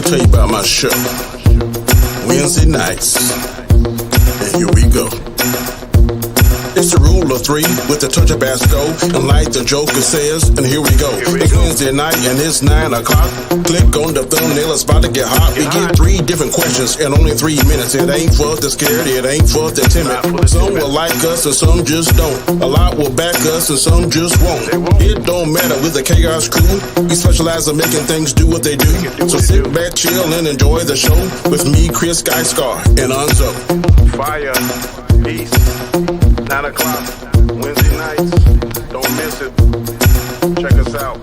tell you about my show. Wednesday nights. And here we go. It's the rule of three with a touch of Basco. And like the Joker says, and here we go. It's Wednesday night and it's 9 o'clock. Click on the thumbnail, it's about to get hot. We get 3 different questions in only 3 minutes. It ain't for the scared, it ain't for the timid. Some will like us and some just don't. A lot will back us and some just won't. It don't matter with the Khaos crew. We specialize in making things do what they do. So sit back, chill, and enjoy the show with me, Chris, Guy Scar, and Nzo. Fire, peace. 9 o'clock, Wednesday nights. Don't miss it. Check us out.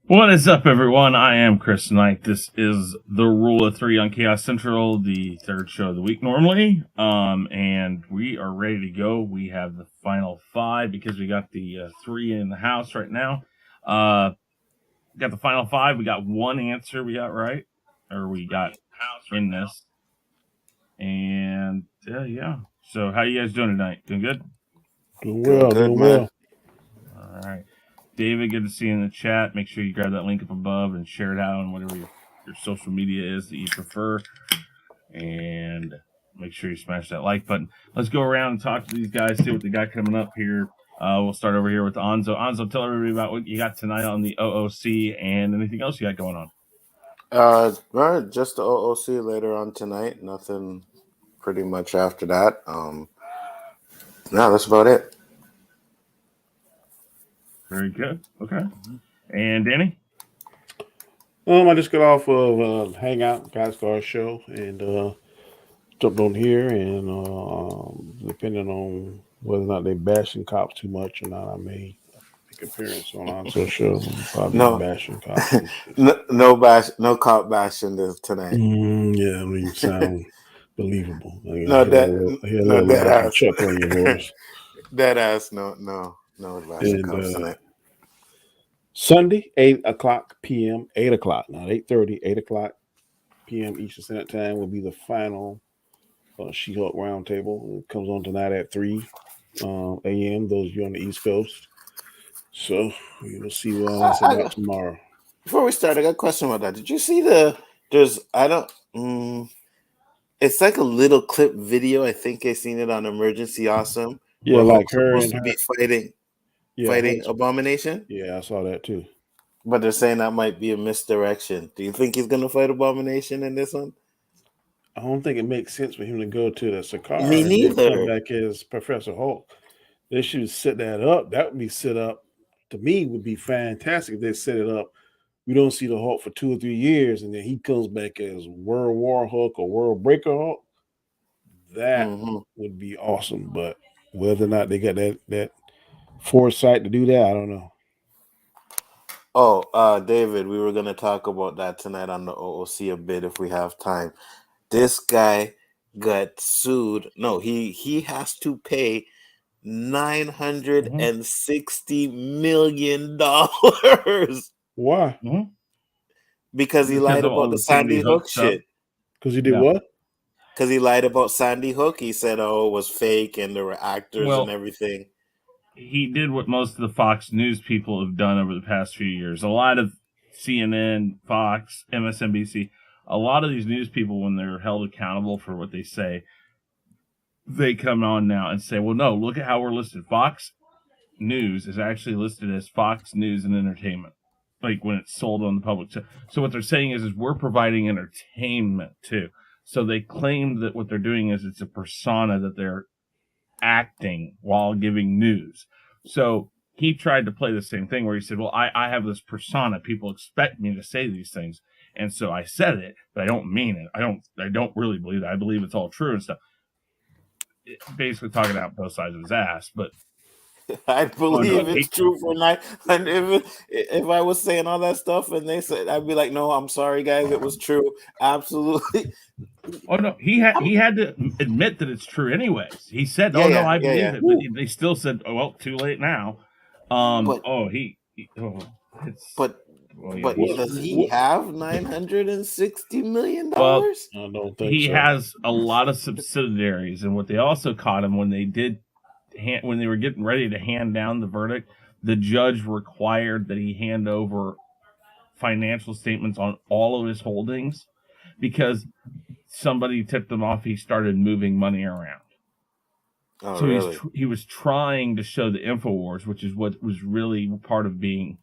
What is up, everyone? I am Chris Knight. This is the Rule of Three on Khaos Central, the third show of the week normally. And we are ready to go. We have the final 5 because we got the 3 in the house right now. We got the final 5. We got 1 answer we got right, or we got in this. And yeah. So how you guys doing tonight? Doing good? Doing well, doing well. All right. David, good to see you in the chat. Make sure you grab that link up above and share it out on whatever your social media is that you prefer. And make sure you smash that like button. Let's go around and talk to these guys, see what they got coming up here. We'll start over here with Nzo. Nzo, tell everybody about what you got tonight on the OOC and anything else you got going on. Right, just the OOC later on tonight. Nothing pretty much after that. No, that's about it. Very good. Okay. And Danny? I just got off of Hangout, Guy Scar show, and jumped on here, and depending on whether or not they bashing cops too much or not, I may make an appearance on Nzo's show. Probably bashing cops. No cop bashing tonight. Yeah, I mean, you sound believable. That ass. Chuck on your voice. That ass, no bashing cops tonight. Sunday, 8 o'clock p.m., 8 o'clock, not 8:30, 8 o'clock p.m. Eastern Standard Time will be the final She-Hulk Roundtable. It comes on tonight at 3 a.m., those of you on the East Coast. So we will see what else about tomorrow. Before we start, I got a question about that. Did you see it's like a little clip video. I think I seen it on Emergency Awesome. Yeah, like her supposed to be fighting Abomination. Yeah, I saw that too. But they're saying that might be a misdirection. Do you think he's going to fight Abomination in this one? I don't think it makes sense for him to go to the Sakaar. Me neither. Come back as Professor Hulk. They should set that up. That would be set up, to me, would be fantastic if they set it up. We don't see the Hulk for 2 or 3 years, and then he comes back as World War Hulk or World Breaker Hulk. That would be awesome. But whether or not they got that foresight to do that, I don't know. Oh, David, we were going to talk about that tonight on the OOC a bit if we have time. This guy got sued. No, he has to pay $960 million. Why? Because he lied about the Sandy Hook shit. Because he did what? Because he lied about Sandy Hook. He said, it was fake and there were actors and everything. He did what most of the Fox News people have done over the past few years. A lot of CNN, Fox, MSNBC, a lot of these news people, when they're held accountable for what they say, they come on now and say, well, no, look at how we're listed. Fox News is actually listed as Fox News and Entertainment, like when it's sold on the public. So what they're saying is we're providing entertainment too. So they claim that what they're doing is it's a persona that they're acting while giving news. So he tried to play the same thing where he said, well, I have this persona. People expect me to say these things. And so I said it, but I don't mean it. I don't really believe it. I believe it's all true and stuff. Basically talking out both sides of his ass, but I believe it's true for night. And if I was saying all that stuff and they said, I'd be like, no, I'm sorry, guys, it was true. Absolutely. Oh no, he had to admit that it's true anyways. He said, I believe it, but they still said, oh well, too late now. But Well, But does he have $960 million? Well, I don't think he so. has a lot of subsidiaries, and what they also caught him when they were getting ready to hand down the verdict, the judge required that he hand over financial statements on all of his holdings because somebody tipped him off. He started moving money around. Oh, So really? he was trying to show the InfoWars, which is what was really part of being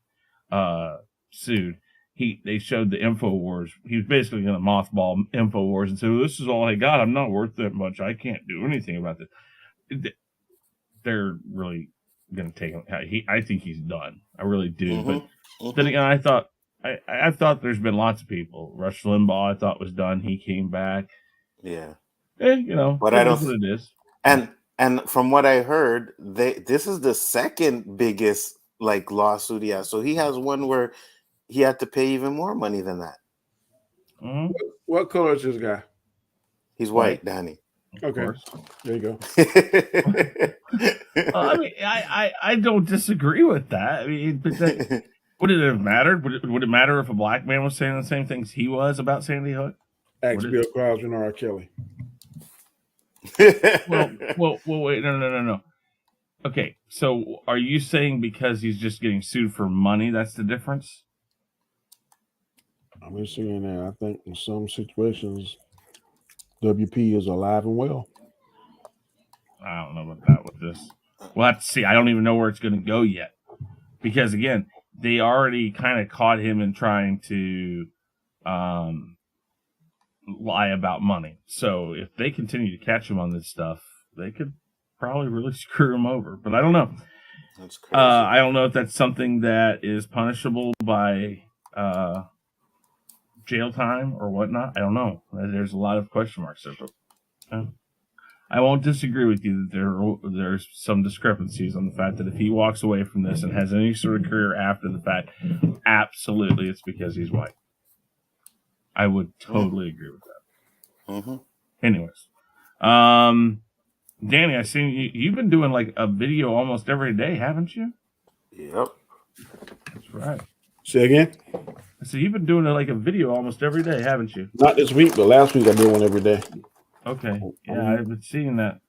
sued. They showed the InfoWars. He was basically going to mothball InfoWars and say, well, this is all I got. I'm not worth that much. I can't do anything about this. They're really going to take him. I think he's done. I really do. But then again, I thought there's been lots of people. Rush Limbaugh, I thought was done. He came back. Yeah. But I don't. What it is. And from what I heard, this is the second biggest lawsuit he has. So he has one where he had to pay even more money than that. Mm-hmm. What color is this guy? He's white, Danny. Okay, there you go. I mean, I don't disagree with that. I mean, but would it have mattered? Would it matter if a black man was saying the same things he was about Sandy Hook? Ask Bill Cosby and R. Kelly. well, wait, no. Okay, so are you saying because he's just getting sued for money, that's the difference? I'm just saying that I think in some situations, WP is alive and well. I don't know about that with this. We'll have to see. I don't even know where it's going to go yet. Because, again, they already kind of caught him in trying to lie about money. So if they continue to catch him on this stuff, they could probably really screw him over. But I don't know. That's crazy. I don't know if that's something that is punishable by jail time or whatnot. I don't know. There's a lot of question marks there. I won't disagree with you that there's some discrepancies on the fact that if he walks away from this and has any sort of career after the fact, absolutely it's because he's white. I would totally agree with that. Mm-hmm. Anyways, Danny, I seen you've been doing like a video almost every day, haven't you? Yep. That's right. Say again? So you've been doing like a video almost every day, haven't you? Not this week, but last week I did one every day. Okay. Yeah, I've been seeing that.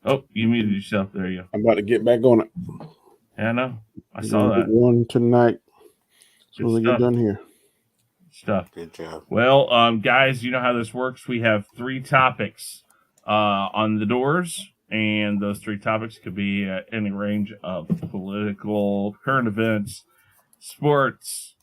Oh, you muted yourself. There you go. I'm about to get back on it. Yeah, I know. I saw that. One tonight. As soon as I get done here. Stuff. Good job. Well, guys, you know how this works. We have 3 topics on the doors, and those 3 topics could be any range of political, current events, sports,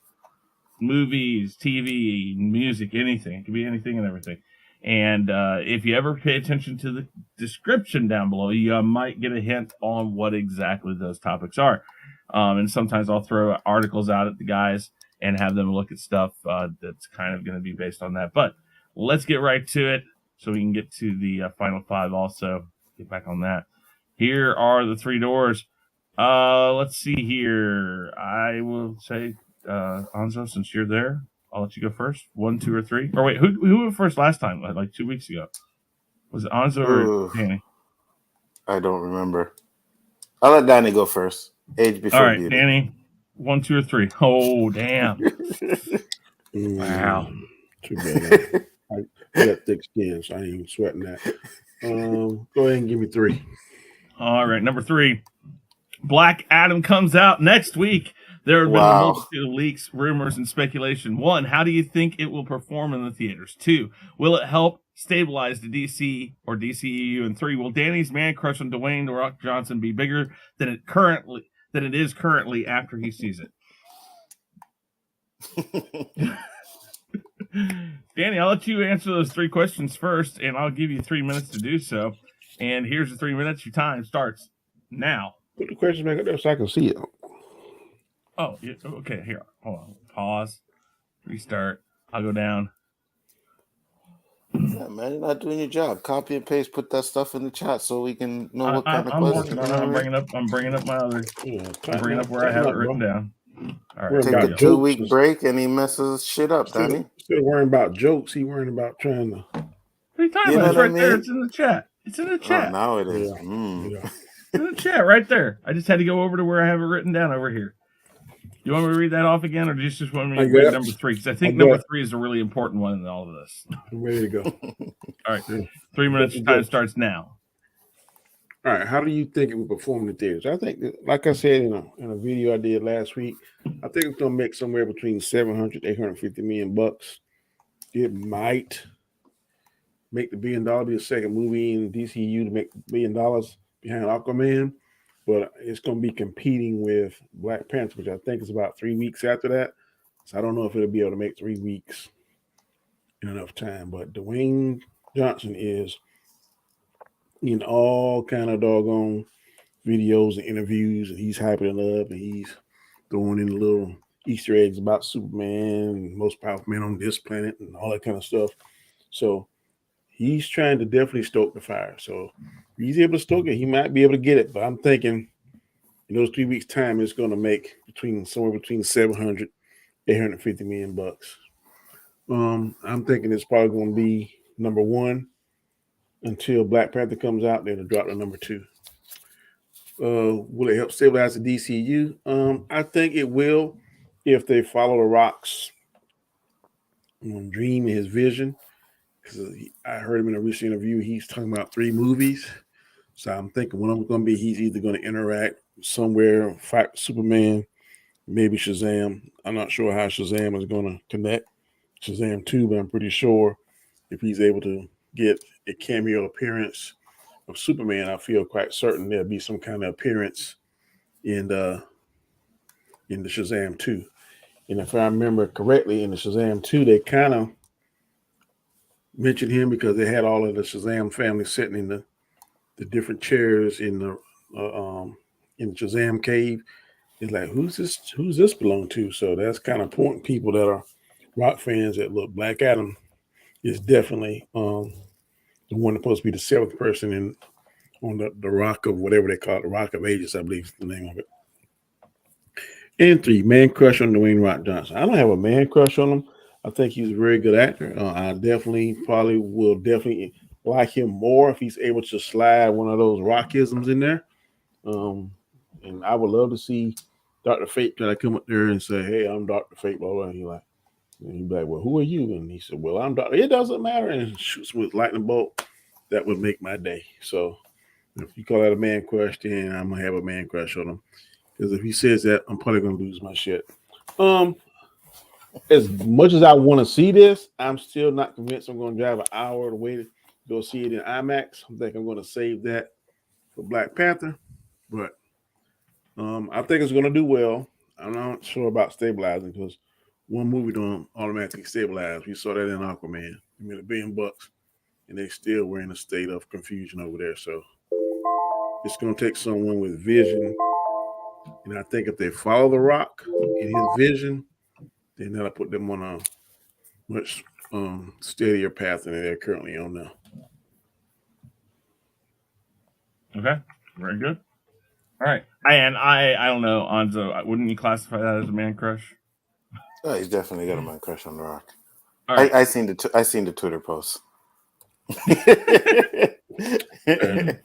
movies, TV, music, anything. It could be anything and everything. And if you ever pay attention to the description down below, you might get a hint on what exactly those topics are. And sometimes I'll throw articles out at the guys and have them look at stuff that's kind of going to be based on that. But let's get right to it so we can get to the final 5 also. Get back on that. Here are the 3 doors. Let's see here. I will say, Nzo, since you're there, I'll let you go first. 1, 2, or 3. Or wait, who went first last time? Like 2 weeks ago. Was it Nzo or Danny? I don't remember. I'll let Danny go first. Age before All right, beauty. Danny. 1, 2, or 3. Oh, damn. Wow. Too bad. I got thick skin, so I ain't even sweating that. Go ahead and give me 3. All right, number 3. Black Adam comes out next week. There have been a multitude of leaks, rumors, and speculation. 1, how do you think it will perform in the theaters? 2, will it help stabilize the DC or DCEU? And 3, will Danny's man crush on Dwayne The Rock Johnson be bigger than it is currently after he sees it? Danny, I'll let you answer those 3 questions first, and I'll give you 3 minutes to do so. And here's the 3 minutes. Your time starts now. Put the questions back up there so I can see it. Oh, yeah, okay. Here, hold on. Pause. Restart. I'll go down. Yeah, man, you're not doing your job. Copy and paste. Put that stuff in the chat so we can know what kind of I'm questions. working on it. I'm bringing up my other. I'm bringing up where I have it written down. All right. Take a 2-week break and he messes shit up, Danny. Instead of worrying about jokes, he worrying about trying to. What are you talking about? It's right there. It's in the chat. It's in the chat. Oh, now it is. Yeah. It's in the chat right there. I just had to go over to where I have it written down over here. You want me to read that off again, or do you just want me to I read got- number 3? Because I think I number got- 3 is a really important one in all of this. I'm ready to go. All right, 3 minutes time starts now. All right, how do you think it would perform in the theaters? I think, like I said in a video I did last week, I think it's going to make somewhere between 700 $850 million bucks. It might make the $1 billion be the second movie in DCU to make $1 billion behind Aquaman, but it's going to be competing with Black Panther, which I think is about 3 weeks after that. So I don't know if it'll be able to make 3 weeks in enough time. But Dwayne Johnson is in all kind of doggone videos and interviews, and he's hyping it up, and he's throwing in little Easter eggs about Superman and most powerful man on this planet and all that kind of stuff. So he's trying to definitely stoke the fire. So if he's able to stoke it, he might be able to get it. But I'm thinking in those 3 weeks' time, it's going to make somewhere between 700, 850 million bucks. I'm thinking it's probably going to be number 1 until Black Panther comes out. Then it'll drop to number 2. Will it help stabilize the DCU? I think it will if they follow the Rock's dream and his vision. Because I heard him in a recent interview. He's talking about 3 movies. So I'm thinking one of them going to be he's either going to interact somewhere, fight Superman, maybe Shazam. I'm not sure how Shazam is going to connect Shazam 2, but I'm pretty sure if he's able to get a cameo appearance of Superman, I feel quite certain there'll be some kind of appearance in the Shazam 2. And if I remember correctly, in the Shazam 2, they kind of mentioned him because they had all of the Shazam family sitting in the different chairs in the Shazam cave. It's like, who's this belong to? So that's kind of pointing people that are rock fans that look. Black Adam is definitely the one that's supposed to be the 7th person on the Rock of whatever they call it, the Rock of Ages, I believe is the name of it. And 3, man crush on Dwayne Rock Johnson. I don't have a man crush on him. I think he's a very good actor. I will definitely like him more if he's able to slide one of those rockisms in there. And I would love to see Dr. Fate try to come up there and say, "Hey, I'm Dr. Fate," blah, blah. And he'd be like, "Well, who are you?" And he said, "Well, I'm Dr. It doesn't matter," and shoots with lightning bolt. That would make my day. So if you call that a man crush, then I'm gonna have a man crush on him. Because if he says that, I'm probably gonna lose my shit. As much as I want to see this, I'm still not convinced I'm going to drive an hour away to go see it in IMAX. I think I'm going to save that for Black Panther, but I think it's going to do well. I'm not sure about stabilizing because one movie don't automatically stabilize. We saw that in Aquaman. We made $1 billion, and they still were in a state of confusion over there. So it's going to take someone with vision, and I think if they follow The Rock in his vision, then that'll put them on a much steadier path than they're currently on now. Okay, very good. All right, I don't know, Nzo. Wouldn't you classify that as a man crush? Oh, he's definitely got a man crush on The Rock. Right. I seen the Twitter post.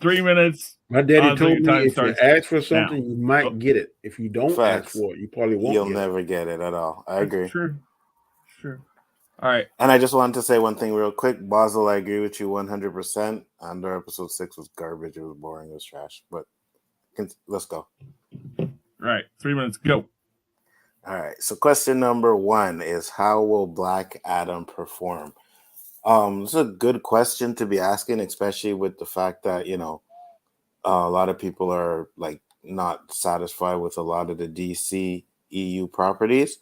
3 minutes. My daddy told me if you ask for something, you might get it. If you don't ask for it, you probably won't. You'll never get it at all. I agree. Sure. All right. And I just wanted to say one thing real quick. Basil, I agree with you 100%. Under episode 6 was garbage. It was boring. It was trash. But let's go. All right. 3 minutes. Go. All right. So question number 1 is, how will Black Adam perform? It's a good question to be asking, especially with the fact that, a lot of people are like not satisfied with a lot of the DC EU properties.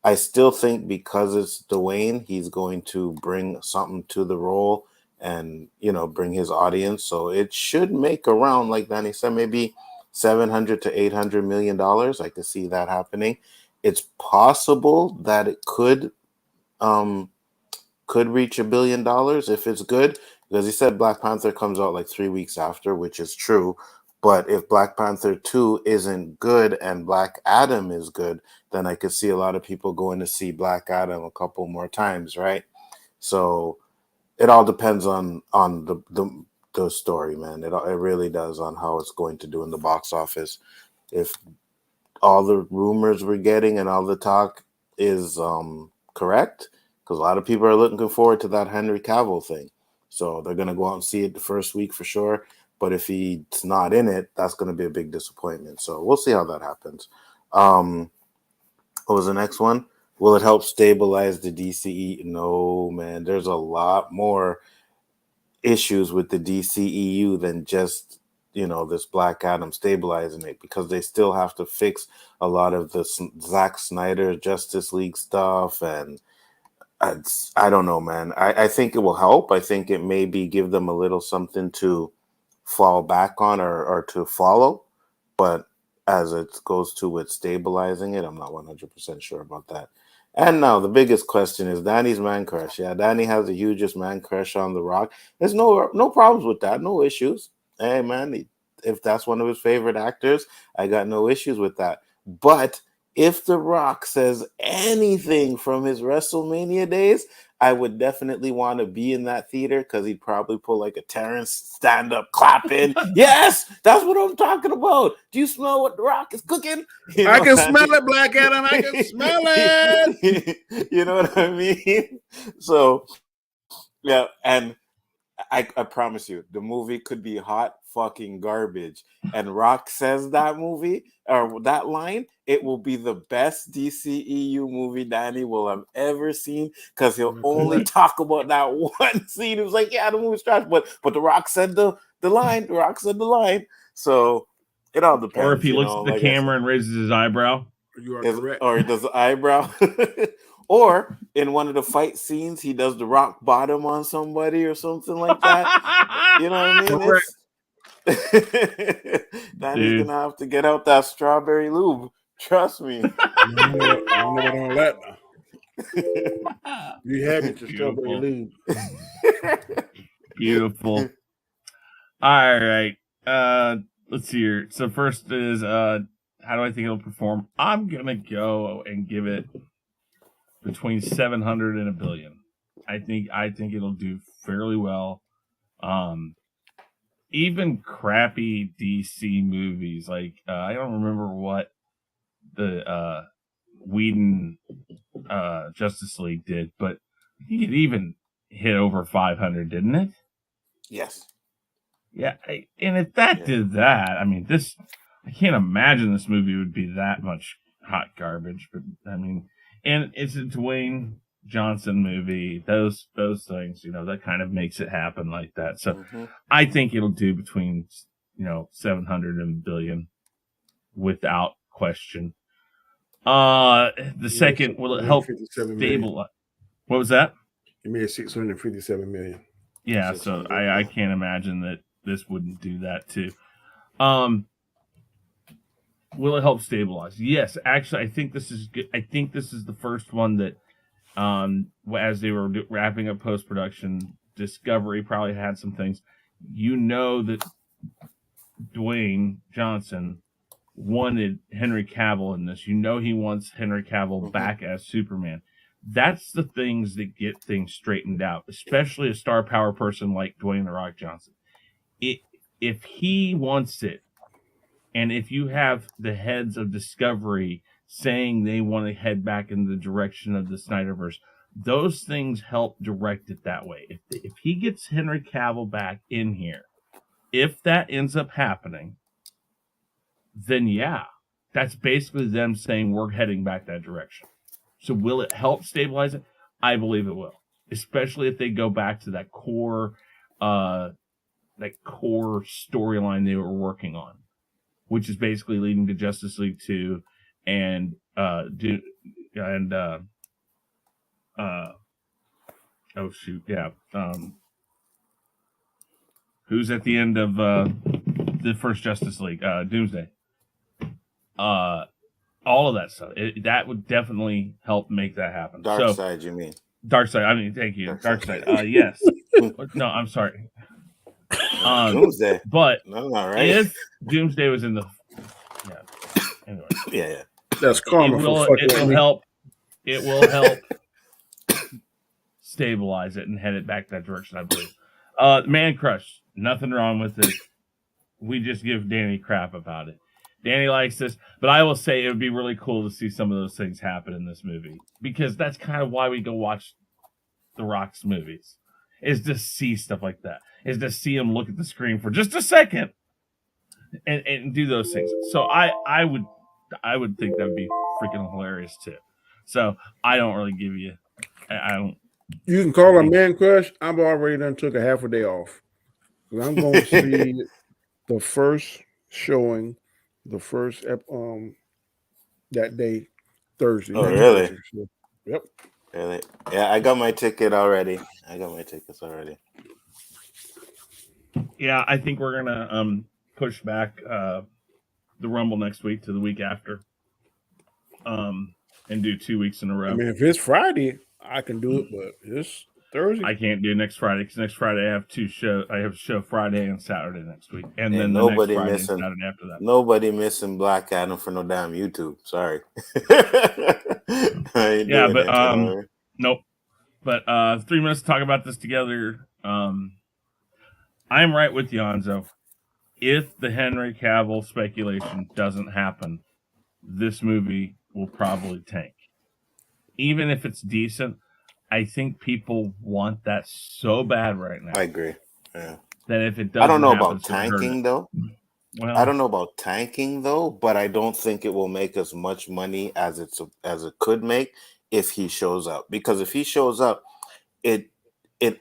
I still think because it's Dwayne, he's going to bring something to the role and, bring his audience. So it should make around, like Danny said, maybe $700 to $800 million. I could see that happening. It's possible that it could reach $1 billion if it's good, because he said Black Panther comes out like 3 weeks after, which is true. But if Black Panther 2 isn't good and Black Adam is good, then I could see a lot of people going to see Black Adam a couple more times, right? So it all depends on the story, man. It really does on how it's going to do in the box office. If all the rumors we're getting and all the talk is correct, because a lot of people are looking forward to that Henry Cavill thing. So they're going to go out and see it the first week for sure. But if he's not in it, that's going to be a big disappointment. So we'll see how that happens. What was the next one? Will it help stabilize the DCE? No, man. There's a lot more issues with the DCEU than just, this Black Adam stabilizing it, because they still have to fix a lot of the Zack Snyder Justice League stuff. And I don't know, man. I think it will help. I think it maybe give them a little something to fall back on or to follow. But as it goes to with stabilizing it, I'm not 100% sure about that. And now the biggest question is Danny's man crush. Yeah, Danny has the hugest man crush on The Rock. There's no problems with that, no issues. Hey, man, if that's one of his favorite actors, I got no issues with that. But if The Rock says anything from his WrestleMania days, I would definitely want to be in that theater, because he'd probably pull like a Terrence stand-up clapping. Yes, that's what I'm talking about. Do you smell what The Rock is cooking? I can smell it, Black Adam. I can smell it. You know what I mean? So, yeah, and I promise you, the movie could be hot fucking garbage. And Rock says that movie or that line, it will be the best DCEU movie Danny will have ever seen, because he'll only talk about that one scene. It was like, yeah, the movie's trash, but The Rock said the line. The Rock said the line. So it all depends. Or if he looks at the camera and raises his eyebrow. You are correct. Or he does the eyebrow. Or in one of the fight scenes, he does the rock bottom on somebody or something like that. You know what I mean? Danny's going to have to get out that strawberry lube. Trust me. I'm not on that now. You have it, the strawberry lube. Beautiful. All right. Let's see here. So first is, how do I think it'll perform? I'm going to go and give it between 700 and $1 billion. I think it'll do fairly well. Even crappy DC movies, like I don't remember what the Whedon Justice League did, but I think it even hit over 500, didn't it? Yes. Yeah, and if that did that, I mean, I can't imagine this movie would be that much hot garbage. But I mean, and it's a Dwayne Johnson movie. Those things, that kind of makes it happen like that. So I think it'll do between 700 and $1 billion without question. The second, will it help stabilize? What was that? It made $657 million. Yeah, so I can't imagine that this wouldn't do that too. Will it help stabilize? Yes, actually, I think this is good. I think this is the first one that, as they were wrapping up post-production, Discovery probably had some things. That Dwayne Johnson wanted Henry Cavill in this. He wants Henry Cavill back as Superman. That's the things that get things straightened out, especially a star power person like Dwayne "The Rock" Johnson. If he wants it, and if you have the heads of Discovery saying they want to head back in the direction of the Snyderverse, those things help direct it that way. If he gets Henry Cavill back in here, if that ends up happening, then yeah, that's basically them saying we're heading back that direction. So will it help stabilize it? I believe it will, especially if they go back to that core storyline they were working on, which is basically leading to Justice League 2 and who's at the end of the first Justice League, Doomsday. All of that stuff. That would definitely help make that happen. Darkseid, you mean? Darkseid. I mean, thank you. Darkseid. Yes. No, I'm sorry. Doomsday. But right. If Doomsday was in the... Yeah. Anyway. Yeah. That's karma. It will help stabilize it and head it back that direction, I believe. Man crush. Nothing wrong with it. We just give Danny crap about it. Danny likes this, but I will say it would be really cool to see some of those things happen in this movie because that's kind of why we go watch The Rock's movies, is to see stuff like that, is to see him look at the screen for just a second and do those things. So I would think that would be freaking hilarious too. So I don't really give you, I don't. You can call a man crush. I'm already done took a half a day off. I'm going to see the first showing, that day, Thursday. Oh, really? Thursday, so, yep. Really? Yeah, I got my ticket already. I got my tickets already. Yeah, I think we're gonna push back the Rumble next week to the week after, and do 2 weeks in a row. I mean, if it's Friday, I can do it, but it's Thursday. I can't do next Friday because next Friday I have two shows. I have a show Friday and Saturday next week, and then the next Friday and Saturday after that. Nobody missing Black Adam for no damn YouTube. Sorry. Yeah, but nope. But 3 minutes to talk about this together. I'm right with you, Nzo. If the Henry Cavill speculation doesn't happen, this movie will probably tank. Even if it's decent, I think people want that so bad right now. I agree. Yeah. That if it doesn't, I don't know happen, about tanking though. Well, I don't know about tanking though, but I don't think it will make as much money as it could make if he shows up. Because if he shows up, it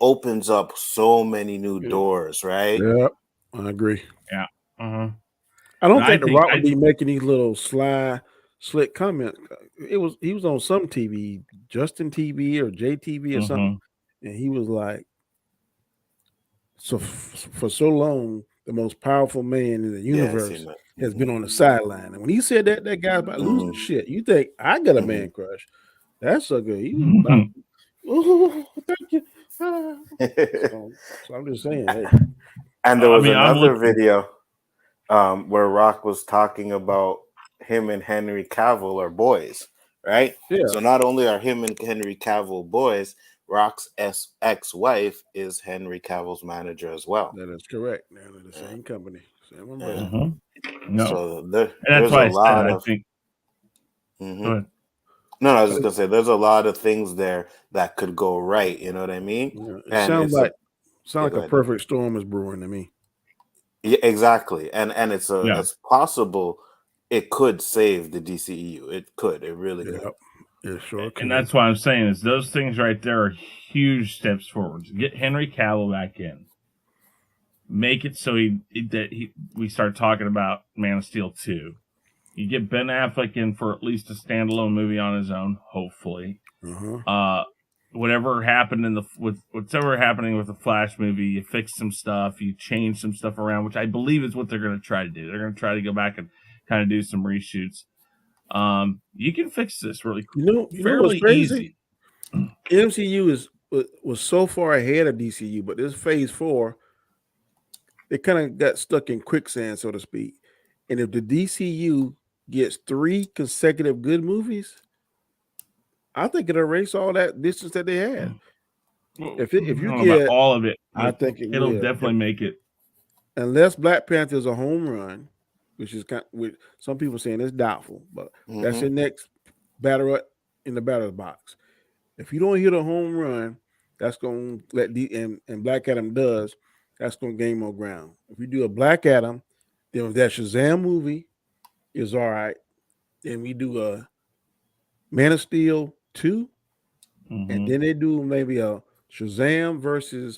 opens up so many new doors, right? Yeah, I agree. Yeah. Uh-huh. I don't think The Rock would be making these little slick comments. He was on some TV, Justin TV or JTV or something, and he was like, "So for so long, the most powerful man in the universe has been on the sideline." And when he said that guy's about losing shit. You think I got a man crush? That's so good. He was about, oh, thank you. So I'm just saying. Hey. And there was another video where Rock was talking about him and Henry Cavill are boys, right? Yeah. So not only are him and Henry Cavill boys, Rock's ex-wife is Henry Cavill's manager as well. That is correct. They're in the same company. Same umbrella. Mm-hmm. No. So there's a lot of. Go ahead. No, I was just gonna say there's a lot of things there that could go right. You know what I mean? Yeah, it sounds like a perfect storm is brewing to me. Yeah, exactly. And it's possible it could save the DCEU. It could. It really could. It sure could. And that's why I'm saying is those things right there are huge steps forward. Get Henry Cavill back in. Make it so we start talking about Man of Steel 2. You get Ben Affleck in for at least a standalone movie on his own, hopefully. Whatever happened whatever happening with the Flash movie, you fix some stuff, you change some stuff around, which I believe is what they're going to try to do. They're going to try to go back and kind of do some reshoots. You can fix this really fairly easy. MCU was so far ahead of DCU, but this Phase 4, they kind of got stuck in quicksand, so to speak. And if the DCU gets 3 consecutive good movies, I think it'll erase all that distance that they had. If you get all of it, I think it'll definitely make it. Unless Black Panther is a home run, which is with some people saying it's doubtful, but that's your next batter in the batter's box. If you don't hit a home run, that's going to let and Black Adam does. That's going to gain more ground. If you do a Black Adam, then if that Shazam movie is all right, then we do a Man of Steel 2, and then they do maybe a Shazam versus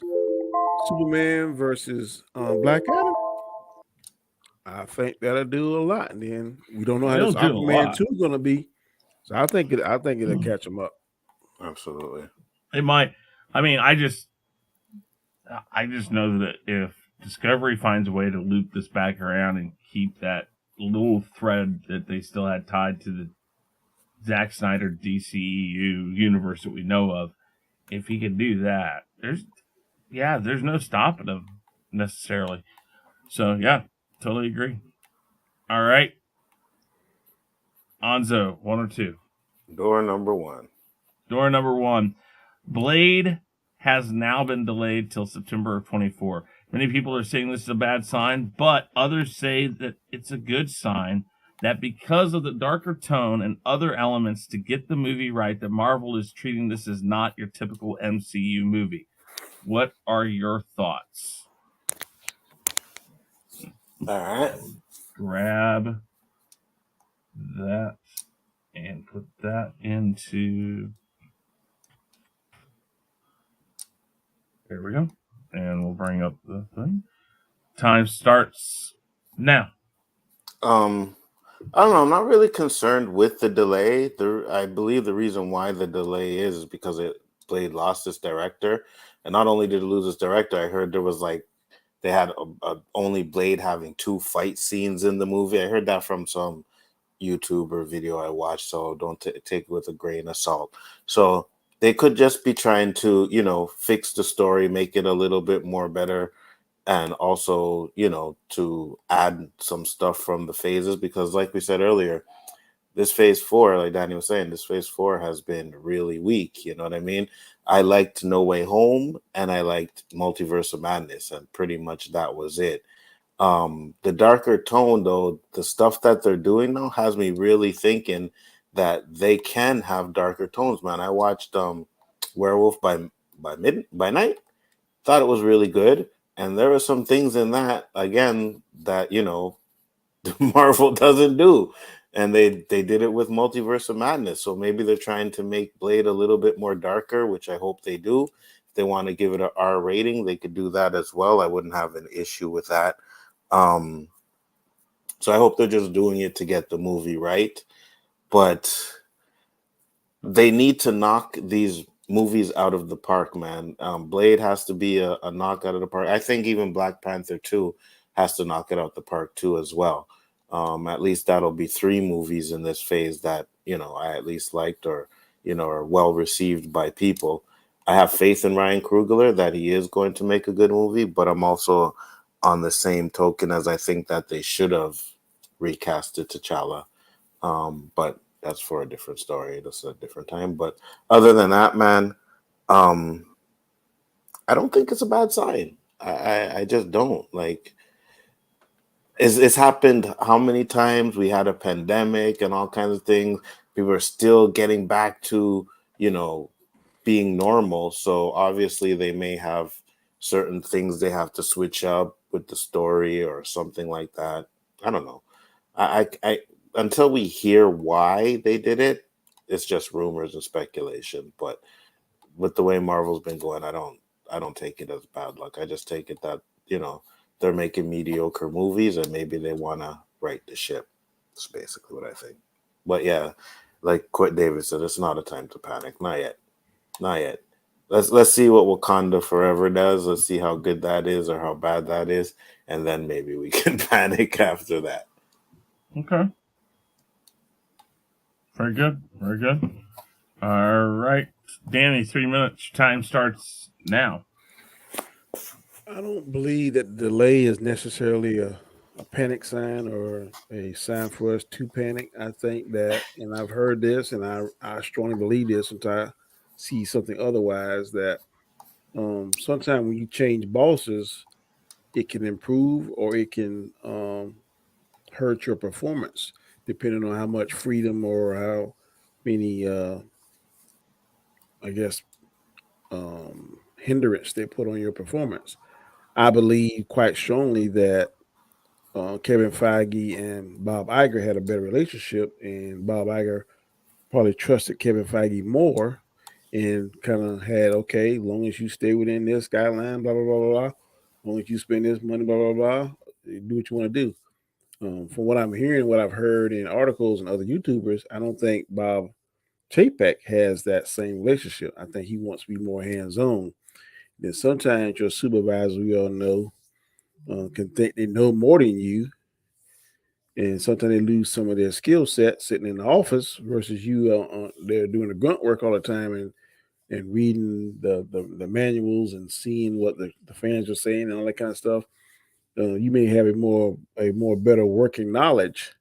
Superman versus Black Adam. I think that'll do a lot, and then we don't know how this Aquaman 2 is going to be. So I think it'll catch them up. Absolutely, it might. I mean, I just know that if Discovery finds a way to loop this back around and keep that little thread that they still had tied to the Zack Snyder DCEU universe that we know of, if he could do that, there's no stopping him necessarily. So yeah, totally agree. All right, Nzo, 1 or 2? Door number 1. Door number 1. Blade has now been delayed till September of 24. Many people are saying this is a bad sign, but others say that it's a good sign that because of the darker tone and other elements to get the movie right, that Marvel is treating this as not your typical MCU movie. What are your thoughts? All right. Grab that and put that into. There we go. And we'll bring up the thing. Time starts now. I don't know. I'm not really concerned with the delay. I believe the reason why the delay is because Blade lost its director, and not only did it lose its director, I heard there was like they had only Blade having 2 fight scenes in the movie. I heard that from some YouTuber video I watched, so don't take it with a grain of salt. So they could just be trying to, fix the story, make it a little bit more better, and also, to add some stuff from the phases, because like we said earlier, this phase 4, like Danny was saying, this phase 4 has been really weak. You know what I mean? I liked No Way Home and I liked Multiverse of Madness, and pretty much that was it. The darker tone, though, the stuff that they're doing now has me really thinking that they can have darker tones, man. I watched Werewolf by Night, thought it was really good, and there were some things in that again that Marvel doesn't do, and they did it with Multiverse of Madness. So maybe they're trying to make Blade a little bit more darker, which I hope they do. If they want to give it an R rating, they could do that as well. I wouldn't have an issue with that. So I hope they're just doing it to get the movie right, but they need to knock these movies out of the park, man. Blade has to be a knock out of the park. I think even Black Panther 2 has to knock it out the park too as well. At least that'll be 3 movies in this phase that, I at least liked or, are well received by people. I have faith in Ryan Coogler that he is going to make a good movie, but I'm also on the same token as I think that they should have recasted T'Challa. But that's for a different story. That's a different time. But other than that, man, I don't think it's a bad sign. I just don't. Like, it's happened how many times? We had a pandemic and all kinds of things. People are still getting back to, being normal. So obviously they may have certain things they have to switch up with the story or something like that. I don't know. I until we hear why they did it, it's just rumors and speculation. But with the way Marvel's been going, I don't take it as bad luck. I just take it that, they're making mediocre movies and maybe they want to right the ship. That's basically what I think. But yeah, like Quit David said, it's not a time to panic. Not yet. Not yet. Let's see what Wakanda Forever does. Let's see how good that is or how bad that is, and then maybe we can panic after that. Okay. Very good. Very good. All right. Danny, 3 minutes. Time starts now. I don't believe that delay is necessarily a panic sign or a sign for us to panic. I think that, and I've heard this, and I strongly believe this until I see something otherwise, that sometimes when you change bosses, it can improve or it can hurt your performance, depending on how much freedom or how many, I guess, hindrance they put on your performance. I believe quite strongly that Kevin Feige and Bob Iger had a better relationship, and Bob Iger probably trusted Kevin Feige more and kind of had, okay, as long as you stay within this guideline, blah, blah, blah, blah, blah, as long as you spend this money, blah, blah, blah, do what you want to do. From what I'm hearing, what I've heard in articles and other YouTubers, I don't think Bob Chapek has that same relationship. I think he wants to be more hands-on. Then sometimes your supervisor, we all know, can think they know more than you, and sometimes they lose some of their skill set sitting in the office versus you. They're doing the grunt work all the time and reading the manuals and seeing what the fans are saying and all that kind of stuff. You may have a more better working knowledge,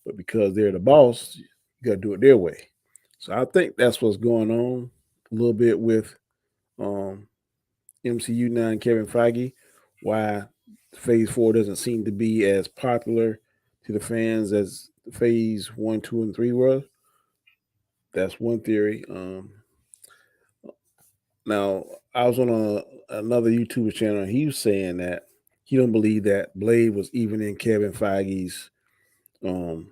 but because they're the boss, you got to do it their way. So I think that's what's going on a little bit with um, MCU now and Kevin Feige. Why Phase 4 doesn't seem to be as popular to the fans as phase 1, 2, and 3 were. That's one theory. Now, I was on another YouTube channel, and he was saying that he don't believe that Blade was even in Kevin Feige's um,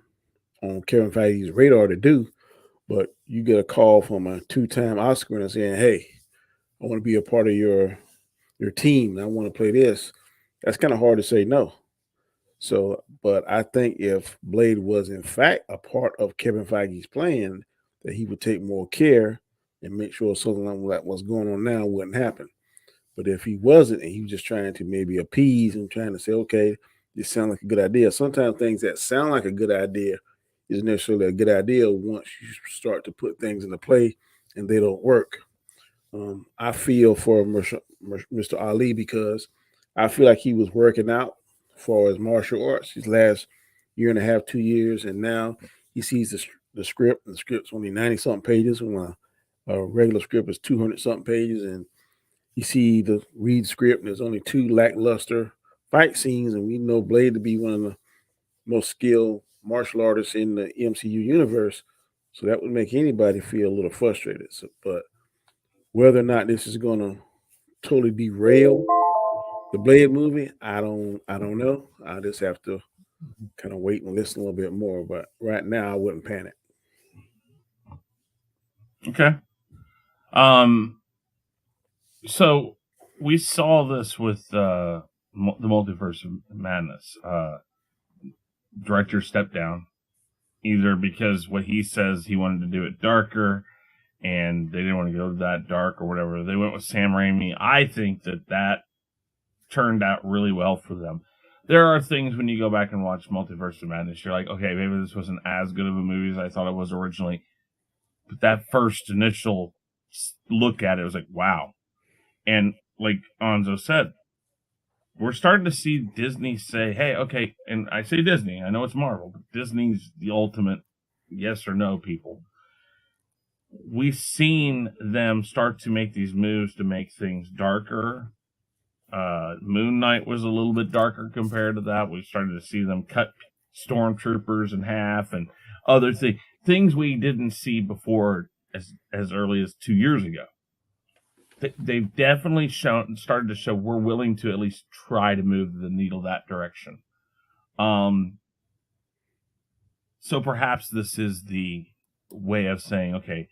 on Kevin Feige's radar to do. But you get a call from a 2-time Oscar and saying, "Hey, I want to be a part of your team. And I want to play this." That's kind of hard to say no. So, but I think if Blade was in fact a part of Kevin Feige's plan, that he would take more care and make sure something like what's going on now wouldn't happen. But if he wasn't, and he was just trying to maybe appease and trying to say, okay, this sounds like a good idea. Sometimes things that sound like a good idea isn't necessarily a good idea once you start to put things into play and they don't work. I feel for Mr. Ali because I feel like he was working out as far as martial arts his last year and a half, 2 years, and now he sees the script, and the script's only 90 something pages when a regular script is 200 something pages, and you see the read script and there's only 2 lackluster fight scenes, and we know Blade to be one of the most skilled martial artists in the MCU universe, so that would make anybody feel a little frustrated. So, but whether or not this is going to totally derail the Blade movie, I don't know. I just have to kind of wait and listen a little bit more. But right now, I wouldn't panic. Okay. So we saw this with the Multiverse of Madness. Director stepped down either because what he says he wanted to do it darker, and they didn't want to go that dark or whatever. They went with Sam Raimi. I think that turned out really well for them. There are things when you go back and watch Multiverse of Madness, you're like, okay, maybe this wasn't as good of a movie as I thought it was originally. But that first initial look at it was like, wow. And like Nzo said, we're starting to see Disney say, hey, okay, and I say Disney, I know it's Marvel, but Disney's the ultimate yes or no people. We've seen them start to make these moves to make things darker. Moon Knight was a little bit darker compared to that. We started to see them cut stormtroopers in half and other things we didn't see before as early as 2 years ago. They've definitely started to show we're willing to at least try to move the needle that direction. So perhaps this is the way of saying, okay,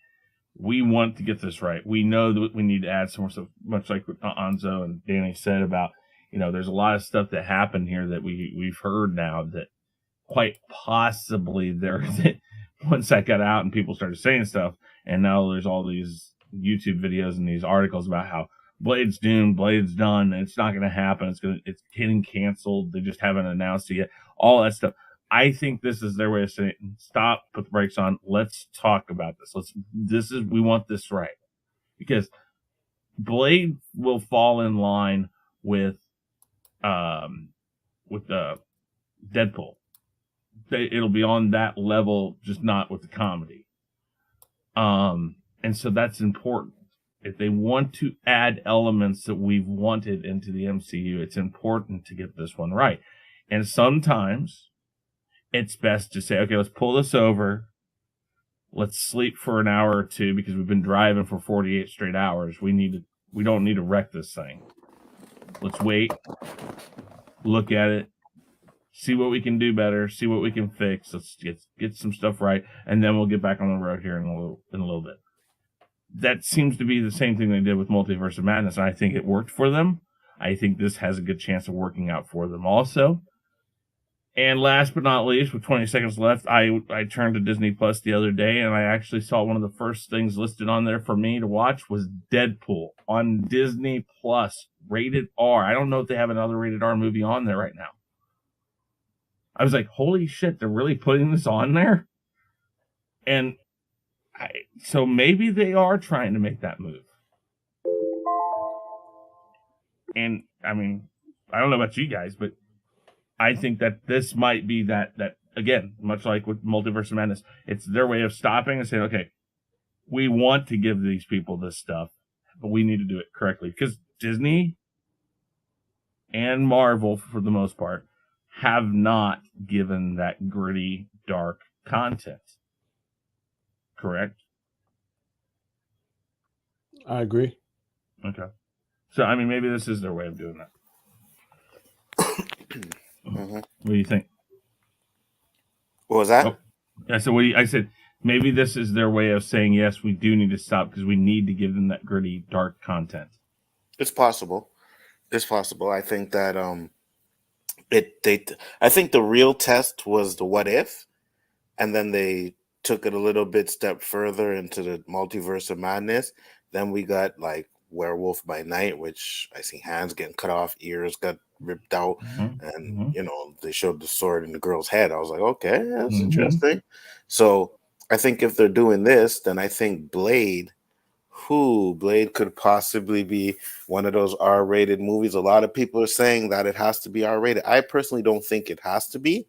we want to get this right. We know that we need to add some more stuff, much like what Nzo and Danny said about, there's a lot of stuff that happened here that we've heard now that quite possibly once that got out and people started saying stuff, and now there's all these YouTube videos and these articles about how Blade's doomed, Blade's done, it's not going to happen, it's getting canceled, they just haven't announced it yet, all that stuff. I think this is their way of saying, stop, put the brakes on, let's talk about this. We want this right. Because Blade will fall in line with Deadpool. It'll be on that level, just not with the comedy. And so that's important. If they want to add elements that we've wanted into the MCU, it's important to get this one right. And sometimes it's best to say, okay, let's pull this over. Let's sleep for an hour or two because we've been driving for 48 straight hours. We don't need to wreck this thing. Let's wait, look at it, see what we can do better, see what we can fix. Let's get some stuff right, and then we'll get back on the road here in a little bit. That seems to be the same thing they did with Multiverse of Madness, and I think it worked for them. I think this has a good chance of working out for them also. And last but not least, with 20 seconds left, I turned to Disney Plus the other day, and I actually saw one of the first things listed on there for me to watch was Deadpool on Disney Plus, rated R. I don't know if they have another rated R movie on there right now. I was like, holy shit, they're really putting this on there? And so maybe they are trying to make that move. And, I mean, I don't know about you guys, but I think that this might be that again, much like with Multiverse of Madness, it's their way of stopping and saying, okay, we want to give these people this stuff, but we need to do it correctly. Because Disney and Marvel, for the most part, have not given that gritty, dark content. Correct? I agree. Okay. So, I mean, maybe this is their way of doing that. Mm-hmm. What do you think? What was that? Oh, yeah. So, I said maybe this is their way of saying yes, we do need to stop because we need to give them that gritty, dark content. It's possible. It's possible. I think that I think the real test was the what if, and then they took it a little bit step further into the multiverse of madness. Then we got like Werewolf by Night, which I see hands getting cut off, ears got ripped out, and they showed the sword in the girl's head. I was like, okay, that's interesting. So I think if they're doing this, then I think Blade could possibly be one of those R-rated movies. A lot of people are saying that it has to be R-rated. I personally don't think it has to be.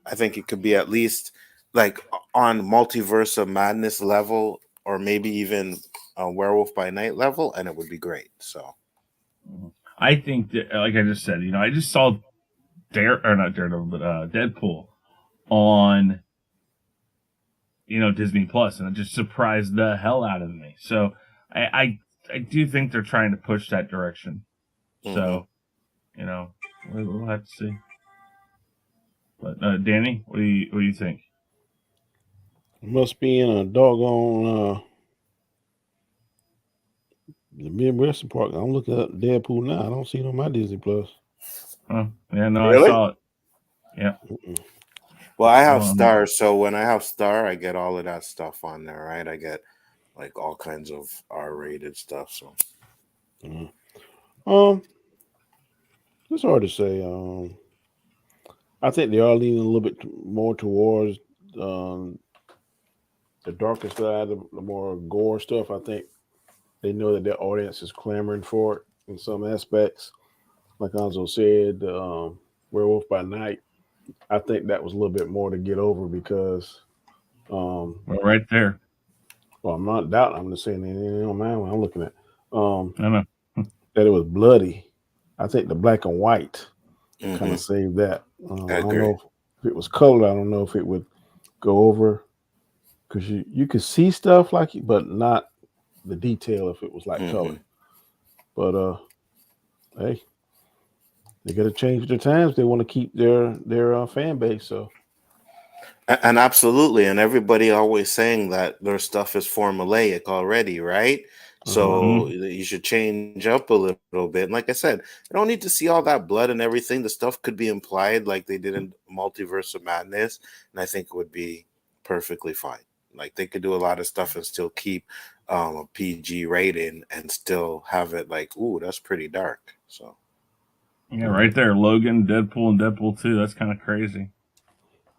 I think it could be at least like on Multiverse of Madness level, or maybe even a Werewolf by Night level, and it would be great. So I think that, like I just said, I just saw Deadpool on Disney Plus, and it just surprised the hell out of me. So I do think they're trying to push that direction. So we'll have to see. But Danny, what do you think? It must be in a doggone the Midwestern Park. I'm looking at Deadpool now. I don't see it on my Disney Plus. Oh, yeah, no, Really? I saw it. Yeah. Well, I have Star, so when I have Star, I get all of that stuff on there, right? I get like all kinds of R-rated stuff. So it's hard to say. I think they are leaning a little bit more towards the darker side, the more gore stuff. I think they know that their audience is clamoring for it in some aspects. Like Nzo said, Werewolf by Night, I think that was a little bit more to get over because well, right there. Well, I'm not doubting. I'm just saying, man, what I'm looking at. I know. That it was bloody. I think the black and white kind of saved that. I don't know if it was colored. I don't know if it would go over because you could see stuff like it, but not the detail if it was like colored. But hey, they got to change their times. They want to keep their fan base. So. And absolutely, and everybody always saying that their stuff is formulaic already, right? So you should change up a little bit. And like I said, I don't need to see all that blood and everything. The stuff could be implied like they did in Multiverse of Madness, and I think it would be perfectly fine. Like they could do a lot of stuff and still keep a PG rating and still have it like, ooh, that's pretty dark. So yeah, right there, Logan, Deadpool, and Deadpool 2. That's kind of crazy.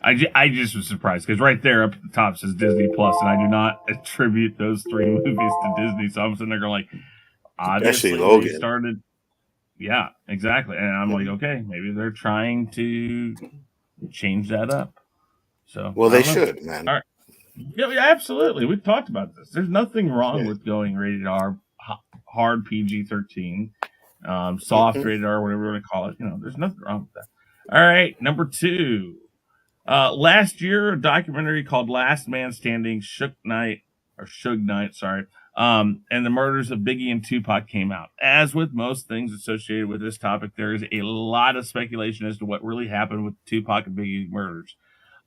I just was surprised because right there up at the top says Disney Plus, and I do not attribute those 3 movies to Disney. So I'm sitting there going like, obviously they started. Yeah, exactly. And I'm like, okay, maybe they're trying to change that up. So well, they should, man. All right. Yeah, absolutely. We've talked about this. There's nothing wrong with going rated R, hard PG-13, soft rated R, whatever you want to call it. There's nothing wrong with that. All right, number 2. Last year, a documentary called Last Man Standing, Suge Knight, and the murders of Biggie and Tupac came out. As with most things associated with this topic, there is a lot of speculation as to what really happened with Tupac and Biggie murders.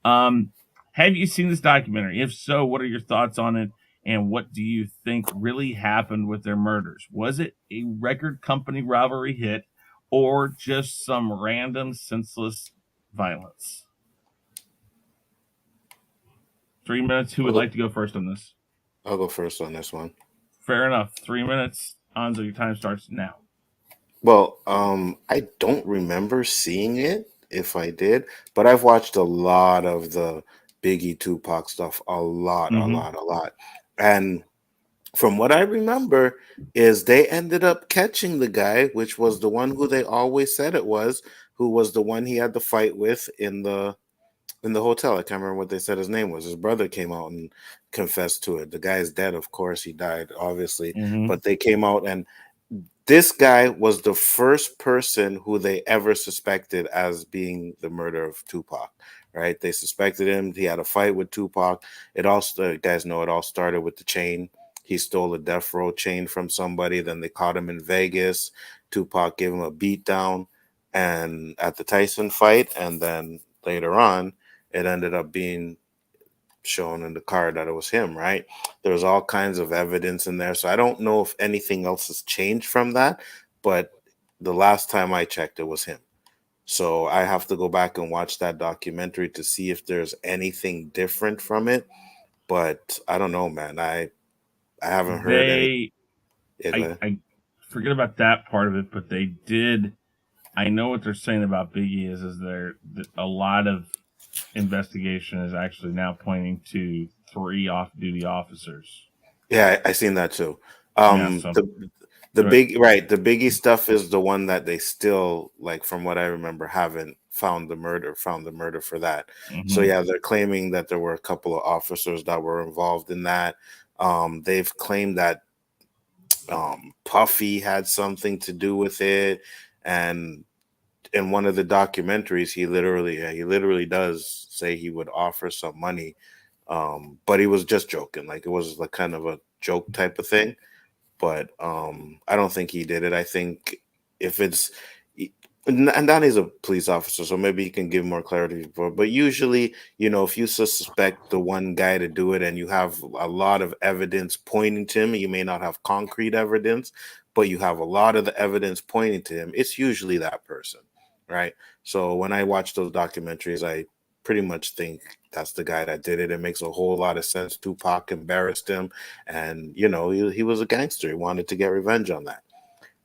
Have you seen this documentary? If so, what are your thoughts on it? And what do you think really happened with their murders? Was it a record company rivalry hit or just some random senseless violence? 3 minutes. Who would like to go first on this? I'll go first on this one. Fair enough. 3 minutes. Anzo, your time starts now. Well, I don't remember seeing it, if I did, but I've watched a lot of the Biggie Tupac stuff, a lot. And from what I remember is they ended up catching the guy, which was the one who they always said it was, who was the one he had the fight with in the hotel. I can't remember what they said his name was. His brother came out and confessed to it. The guy's dead, of course. He died, obviously. But they came out and This guy was the first person who they ever suspected as being the murder of Tupac, right? They suspected him. He had a fight with Tupac. Guys know it all started with the chain. He stole a death row chain from somebody. Then they caught him in Vegas. Tupac gave him a beat down and at the Tyson fight. And then later on, it ended up being shown in the car that it was him, right? There was all kinds of evidence in there. So I don't know if anything else has changed from that, but the last time I checked, it was him. So I have to go back and watch that documentary to see if there's anything different from it. But I don't know, man. I haven't heard any. I forget about that part of it, but they did. I know what they're saying about Biggie is a lot of investigation is actually now pointing to 3 off-duty officers. Yeah, I seen that too. So the Biggie stuff is the one that they still, like, from what I remember, haven't found the murder for that. So yeah, they're claiming that there were a couple of officers that were involved in that. They've claimed that Puffy had something to do with it, and in one of the documentaries, he literally does say he would offer some money, but he was just joking. Like, it was like kind of a joke type of thing. But I don't think he did it. I think if it's, and Donnie's a police officer, so maybe he can give more clarity. But usually, if you suspect the one guy to do it and you have a lot of evidence pointing to him, you may not have concrete evidence, but you have a lot of the evidence pointing to him, it's usually that person, right? So when I watch those documentaries, I pretty much think that's the guy that did it. It makes a whole lot of sense. Tupac embarrassed him, and he was a gangster. He wanted to get revenge on that.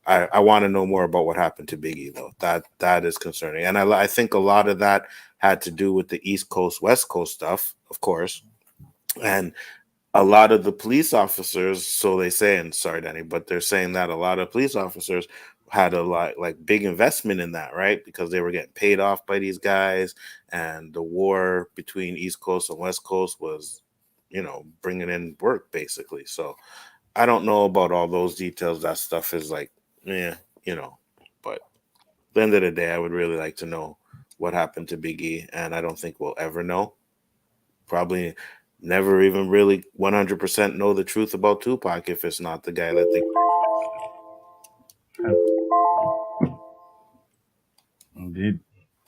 I want to know more about what happened to Biggie, though. That is concerning, and I think a lot of that had to do with the East Coast West Coast stuff, of course, and a lot of the police officers. So they say, and sorry, Danny, but they're saying that a lot of police officers had a lot, like, big investment in that, right? Because they were getting paid off by these guys, and the war between East Coast and West Coast was, bringing in work, basically. So I don't know about all those details. That stuff is like, yeah, but at the end of the day, I would really like to know what happened to Biggie, and I don't think we'll ever know. Probably never even really 100% know the truth about Tupac if it's not the guy that they. Indeed.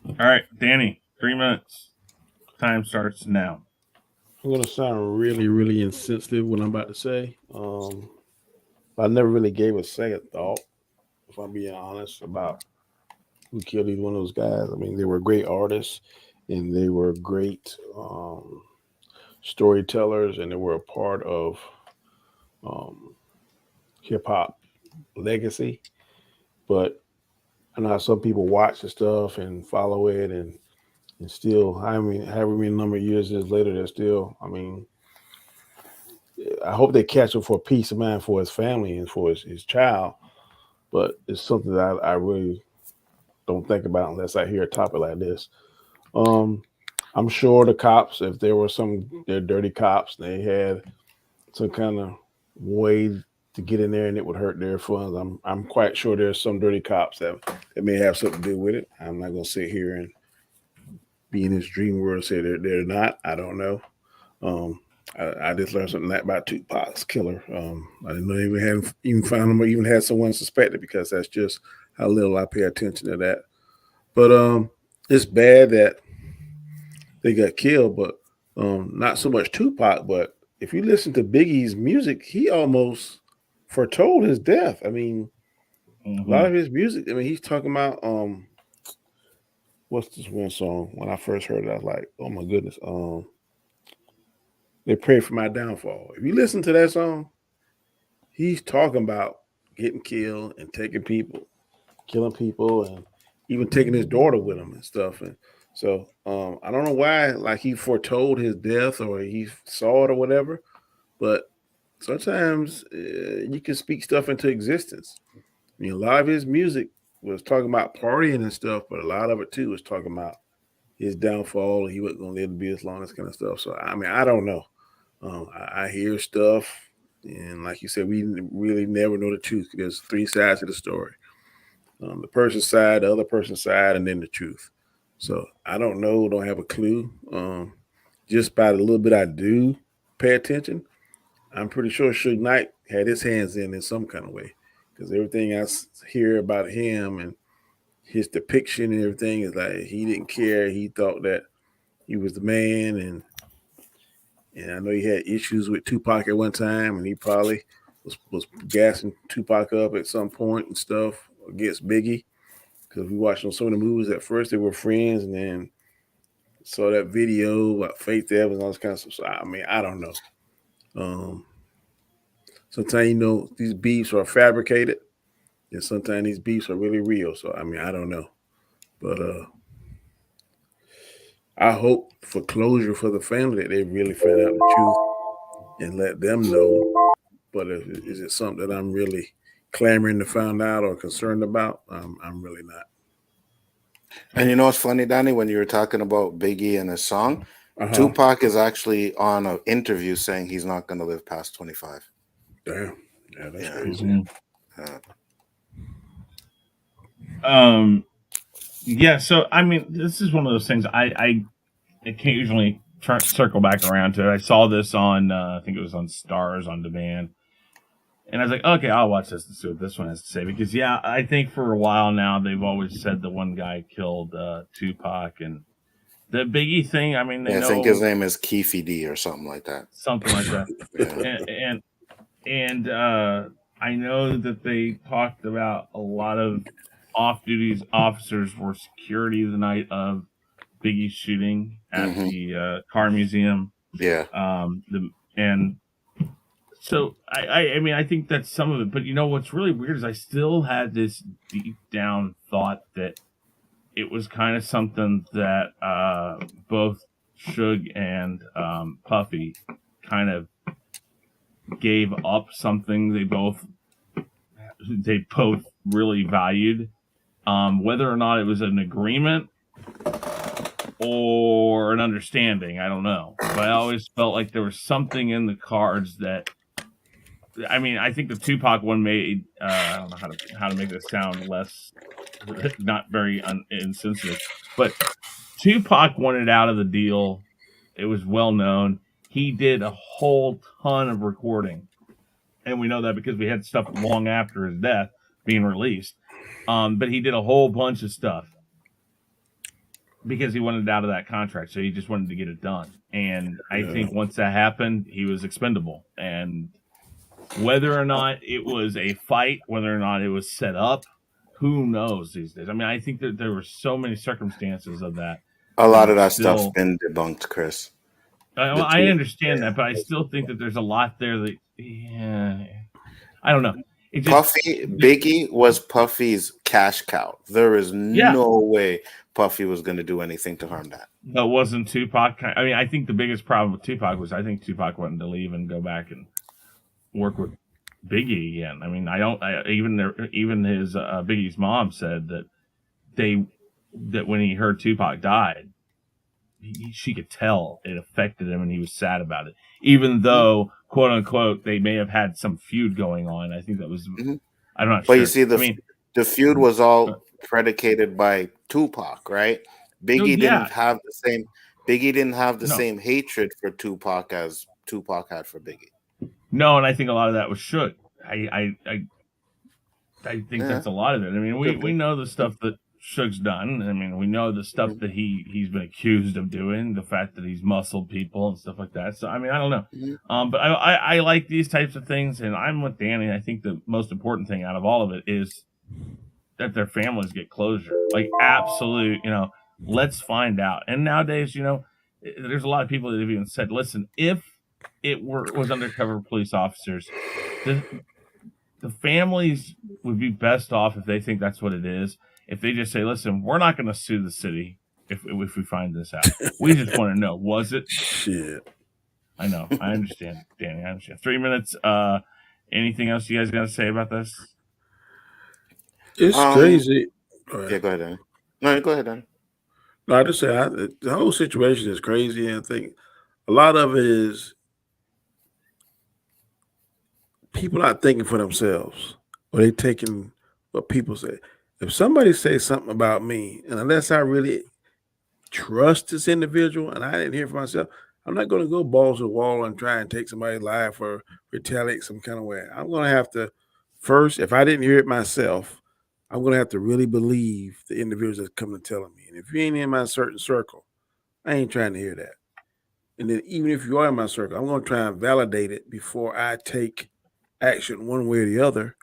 All right, Danny, 3 minutes. Time starts now. I'm gonna sound really, really insensitive when I'm about to say. I never really gave a second thought, if I'm being honest, about who killed either one of those guys. I mean, they were great artists, and they were great storytellers, and they were a part of hip hop legacy. But I know how some people watch the stuff and follow it, and still, however many number of years later, they're still. I mean, I hope they catch him for peace of mind for his family and for his child. But it's something that I really don't think about unless I hear a topic like this. I'm sure the cops, if there were they're dirty cops, they had some kind of way to get in there and it would hurt their funds. I'm quite sure there's some dirty cops that may have something to do with it. I'm not going to sit here and be in this dream world and say they're not. I don't know. I just learned something about Tupac's killer. I didn't know they even found him or even had someone suspected, because that's just how little I pay attention to that. But it's bad that they got killed, but not so much Tupac. But if you listen to Biggie's music, he almost foretold his death. I mean, a lot of his music. I mean, he's talking about what's this one song? When I first heard it, I was like, oh my goodness. They pray for my downfall. If you listen to that song, he's talking about getting killed and killing people, and even taking his daughter with him and stuff. And so I don't know why, like, he foretold his death or he saw it or whatever, but sometimes you can speak stuff into existence. I mean, a lot of his music was talking about partying and stuff, but a lot of it too was talking about his downfall. He wasn't going to live to be as long, this kind of stuff. So, I mean, I don't know. I hear stuff And like you said, we really never know the truth. There's three sides to the story. The person's side, the other person's side, and then the truth. So I don't know, don't have a clue. Just by the little bit I do pay attention, I'm pretty sure Suge Knight had his hands in some kind of way, because everything I hear about him and his depiction and everything is like he didn't care. He thought that he was the man, and I know he had issues with Tupac at one time, and he probably was gassing Tupac up at some point and stuff against Biggie. Because we watched on some of the movies at first, they were friends, and then saw that video about Faith Evans and all this kind of stuff. So, I mean, I don't know. Sometimes, these beefs are fabricated, and sometimes these beefs are really real. So, I mean, I don't know. But I hope for closure for the family that they really find out the truth and let them know. But is it something that I'm really clamoring to find out or concerned about? I'm really not. And you know what's funny, Danny? When you were talking about Biggie and his song, Tupac is actually on an interview saying he's not going to live past 25. Damn. Yeah, that's crazy. Yeah, so I mean, this is one of those things I occasionally circle back around to. I saw this on, I think it was on Stars on Demand. And I was like, okay, I'll watch this and see what this one has to say. Because, yeah, I think for a while now, they've always said the one guy killed Tupac. And the Biggie thing, I mean, I think his name is Keefy D or something like that. Something like that. And I know that they talked about a lot of off-duty officers were security the night of Biggie's shooting at the car museum. Yeah. So I mean, I think that's some of it. But what's really weird is I still had this deep down thought that it was kind of something that both Suge and Puffy kind of gave up something they both really valued. Whether or not it was an agreement or an understanding, I don't know. But I always felt like there was something in the cards that, I mean, I think the Tupac one made, I don't know how to make this sound less, not very insensitive, but Tupac wanted out of the deal. It was well known. He did a whole ton of recording. And we know that because we had stuff long after his death being released. But he did a whole bunch of stuff because he wanted out of that contract. So he just wanted to get it done. And I think once that happened, he was expendable. And whether or not it was a fight, whether or not it was set up, who knows these days? I mean, I think that there were so many circumstances of that. A lot of that stuff's been debunked, Chris. I understand that, but I still think that there's a lot there that, I don't know. Biggie was Puffy's cash cow. There is no way Puffy was going to do anything to harm that. That wasn't Tupac. I mean, I think the biggest problem with Tupac was I think Tupac wanted to leave and go back and work with Biggie again. I mean, even his Biggie's mom said that when he heard Tupac died, she could tell it affected him and he was sad about it. Even though, quote unquote, they may have had some feud going on. I think that was, I'm not sure. But you see, the feud was all predicated by Tupac, right? Biggie didn't have the same hatred for Tupac as Tupac had for Biggie. No, and I think a lot of that was Suge. I think that's a lot of it. I mean, we know the stuff that Suge's done. I mean, we know the stuff that he's been accused of doing, the fact that he's muscled people and stuff like that. So, I mean, I don't know. But I like these types of things, and I'm with Danny. I think the most important thing out of all of it is that their families get closure. Like, absolute, let's find out. And nowadays, there's a lot of people that have even said, listen, if it was undercover police officers, the families would be best off if they think that's what it is. If they just say, listen, we're not going to sue the city if we find this out. We just want to know, was it? Shit. I know. I understand, Danny. I understand. 3 minutes. Anything else you guys got to say about this? It's crazy. Yeah, go ahead, Danny. No, go ahead, Danny. No, I just say the whole situation is crazy. And I think a lot of it is people not thinking for themselves, or they taking what people say. If somebody says something about me, and unless I really trust this individual and I didn't hear for myself, I'm not going to go balls to the wall and try and take somebody's life or retaliate some kind of way. I'm going to have to first, if I didn't hear it myself, I'm going to have to really believe the individuals that's coming and telling me. And if you ain't in my certain circle, I ain't trying to hear that. And then even if you are in my circle, I'm going to try and validate it before I take action one way or the other.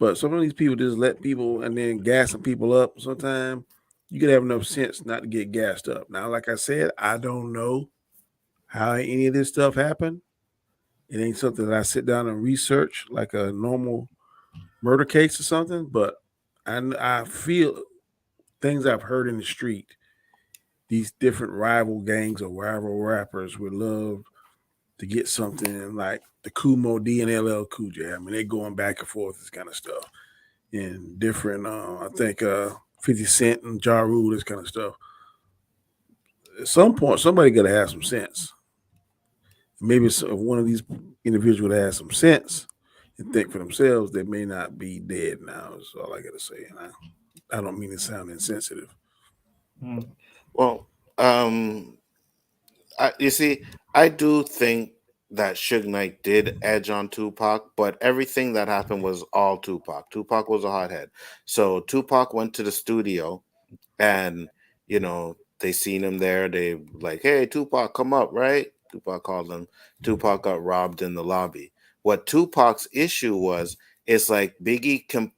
But some of these people just let people and then gassing people up. Sometimes you could have enough sense not to get gassed up. Now, like I said, I don't know how any of this stuff happened. It ain't something that I sit down and research like a normal murder case or something. But I feel things I've heard in the street. These different rival gangs or rival rappers would love to get something like the Kumo D and LL Cool J. I mean, they're going back and forth, this kind of stuff. And different, I think 50 Cent and Ja Rule, this kind of stuff. At some point, somebody got to have some sense. Maybe if one of these individuals has some sense and think for themselves, they may not be dead now. Is all I got to say. And I don't mean to sound insensitive. Well, you see, I do think that Suge Knight did edge on Tupac, but everything that happened was all Tupac. Tupac was a hothead. So Tupac went to the studio and, they seen him there. They like, hey, Tupac, come up, right? Tupac called him. Tupac got robbed in the lobby. What Tupac's issue was, it's like Biggie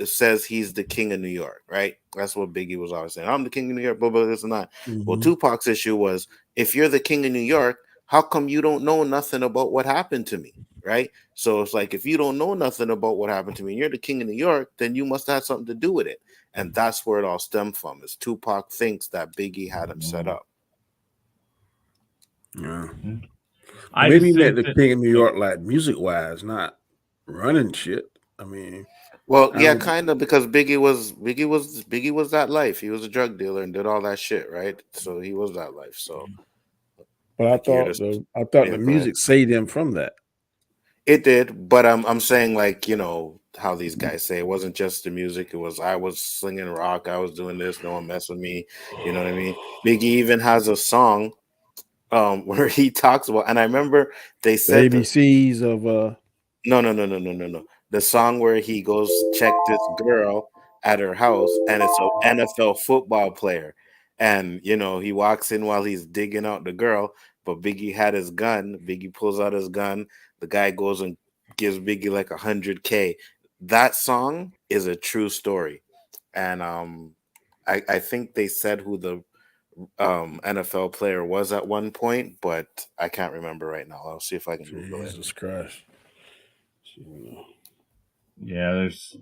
says he's the king of New York, right? That's what Biggie was always saying. I'm the king of New York, blah, blah, this and that. Well, Tupac's issue was, if you're the king of New York, how come you don't know nothing about what happened to me, right? So it's like, if you don't know nothing about what happened to me and you're the king of New York, then you must have something to do with it. And that's where it all stemmed from, is Tupac thinks that Biggie had him set up. Yeah. Maybe he meant the king of New York, like music-wise, not running shit. I mean... Well, yeah, kind of, because Biggie was that life. He was a drug dealer and did all that shit, right? So he was that life. So, but I thought the music saved him from that. It did, but I'm saying, like, how these guys say it wasn't just the music. It was, I was slinging rock, I was doing this, no one mess with me. You know what I mean? Biggie even has a song where he talks about, and I remember they said the ABCs of No. The song where he goes check this girl at her house, and it's an NFL football player, and he walks in while he's digging out the girl, but Biggie had his gun. Biggie pulls out his gun. The guy goes and gives Biggie like $100K. That song is a true story, and I think they said who the NFL player was at one point, but I can't remember right now. I'll see if I can Google it. Jesus Christ. Yeah, there's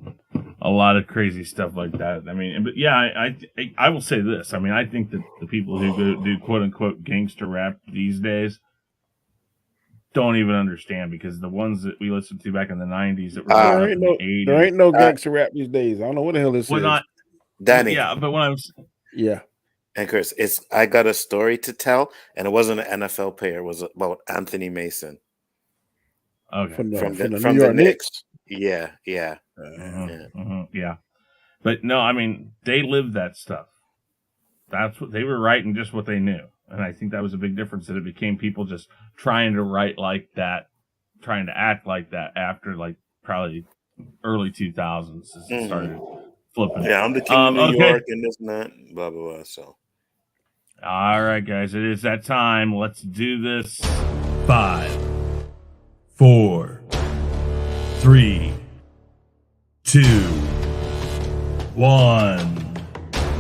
a lot of crazy stuff like that. I mean, but yeah, I will say this. I mean, I think that the people who do quote unquote gangster rap these days don't even understand, because the ones that we listened to back in the 90s that were there ain't no gangster rap these days. I don't know what the hell this is. Not Danny. Yeah, but when I was And Chris, I got a story to tell, and it wasn't an NFL player. It was about Anthony Mason. Okay. From the New York Knicks. Yeah. Yeah. But no, I mean, they lived that stuff. That's what they were writing, just what they knew. And I think that was a big difference, that it became people just trying to write like that, trying to act like that after like probably early 2000s as it started flipping. Yeah, I'm the king of New York and this and that, blah, blah, blah. So. All right, guys, it is that time. Let's do this. 5, 4, 3, 2, 1.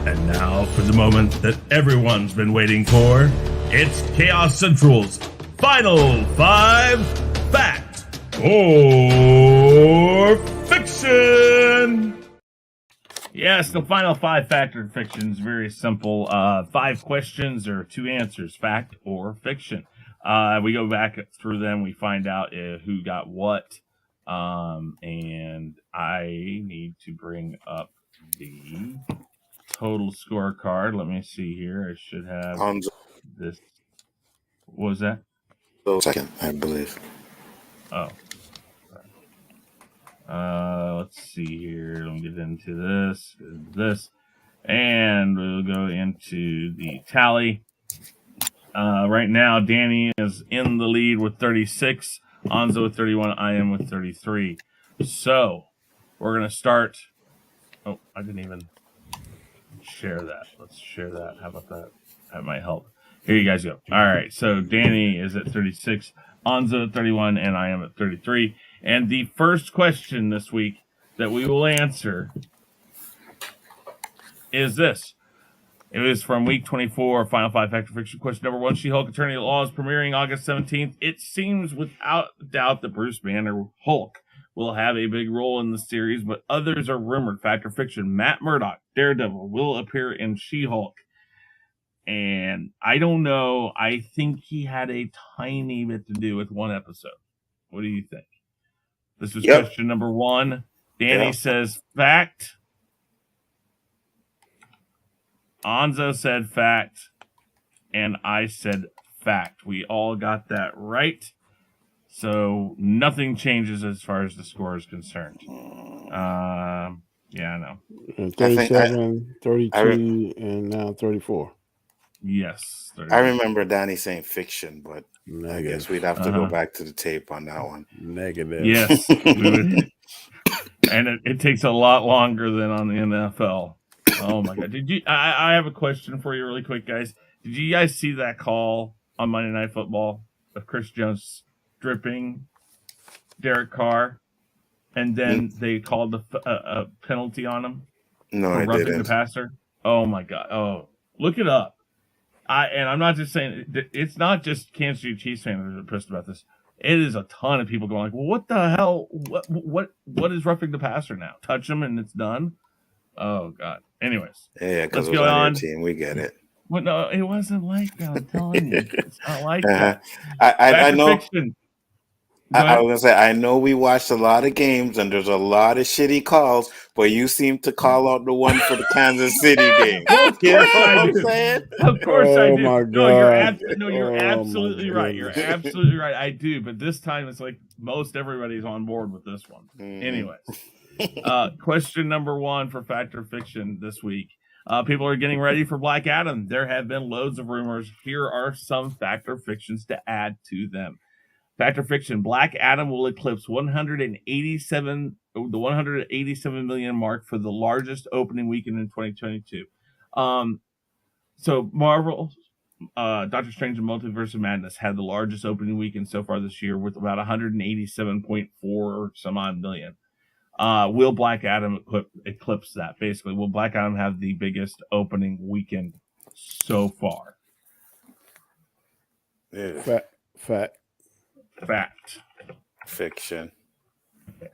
And now for the moment that everyone's been waiting for. It's Khaos Central's Final 5 Fact or Fiction. Yes, the Final 5 Fact or Fiction is very simple. 5 questions or 2 answers, fact or fiction. We go back through them. We find out who got what. And I need to bring up the total scorecard. Let me see here. I should have this. What was that? Second, I believe. Oh. Let's see here. Let me get into this, and we'll go into the tally. Right now, Danny is in the lead with 36, Nzo with 31, I am with 33. So we're gonna start. Oh, I didn't even share that. Let's share that. How about that? That might help. Here you guys go. All right. So Danny is at 36, Nzo at 31, and I am at 33. And the first question this week that we will answer is this. It is from week 24, Final Five Fact or Fiction. Question number 1, She-Hulk Attorney at Law is premiering August 17th. It seems without doubt that Bruce Banner, Hulk, will have a big role in the series, but others are rumored. Fact or fiction, Matt Murdock, Daredevil, will appear in She-Hulk. And I don't know. I think he had a tiny bit to do with one episode. What do you think? This was question number 1. Danny says fact. Nzo said fact. And I said fact. We all got that right. So nothing changes as far as the score is concerned. Yeah, I know. 37, 32, and now 34. Yes. 32. I remember Danny saying fiction, but I guess we'd have to go back to the tape on that one. Negative. Yes. And it takes a lot longer than on the NFL. Oh, my God. Did you? I have a question for you really quick, guys. Did you guys see that call on Monday Night Football of Chris Jones stripping Derek Carr, and then they called a penalty on him for roughing the passer? Oh, my God. Oh, look it up. And I'm not just saying, it's not just Kansas City Chiefs fans that are pissed about this. It is a ton of people going like, well, what the hell? What is roughing the passer now? Touch him and it's done? Oh, God. Anyways. Yeah, because it was on your team. We get it. Well, no, it wasn't like that. I'm telling you. It's not like that. I know. Fiction. I was going to say, I know we watched a lot of games and there's a lot of shitty calls, but you seem to call out the one for the Kansas City game. You know what I'm saying? Of course I do. My God. You're absolutely right. You're absolutely right. I do. But this time it's like most everybody's on board with this one. Anyways. Question number 1 for Fact or Fiction this week. People are getting ready for Black Adam. There have been loads of rumors. Here are some Fact or Fictions to add to them. Fact or fiction, Black Adam will eclipse the 187 million mark for the largest opening weekend in 2022. So Marvel, Doctor Strange and Multiverse of Madness had the largest opening weekend so far this year with about 187.4 some odd million. Will Black Adam eclipse that? Basically, will Black Adam have the biggest opening weekend so far? Yeah. Fact. Fiction.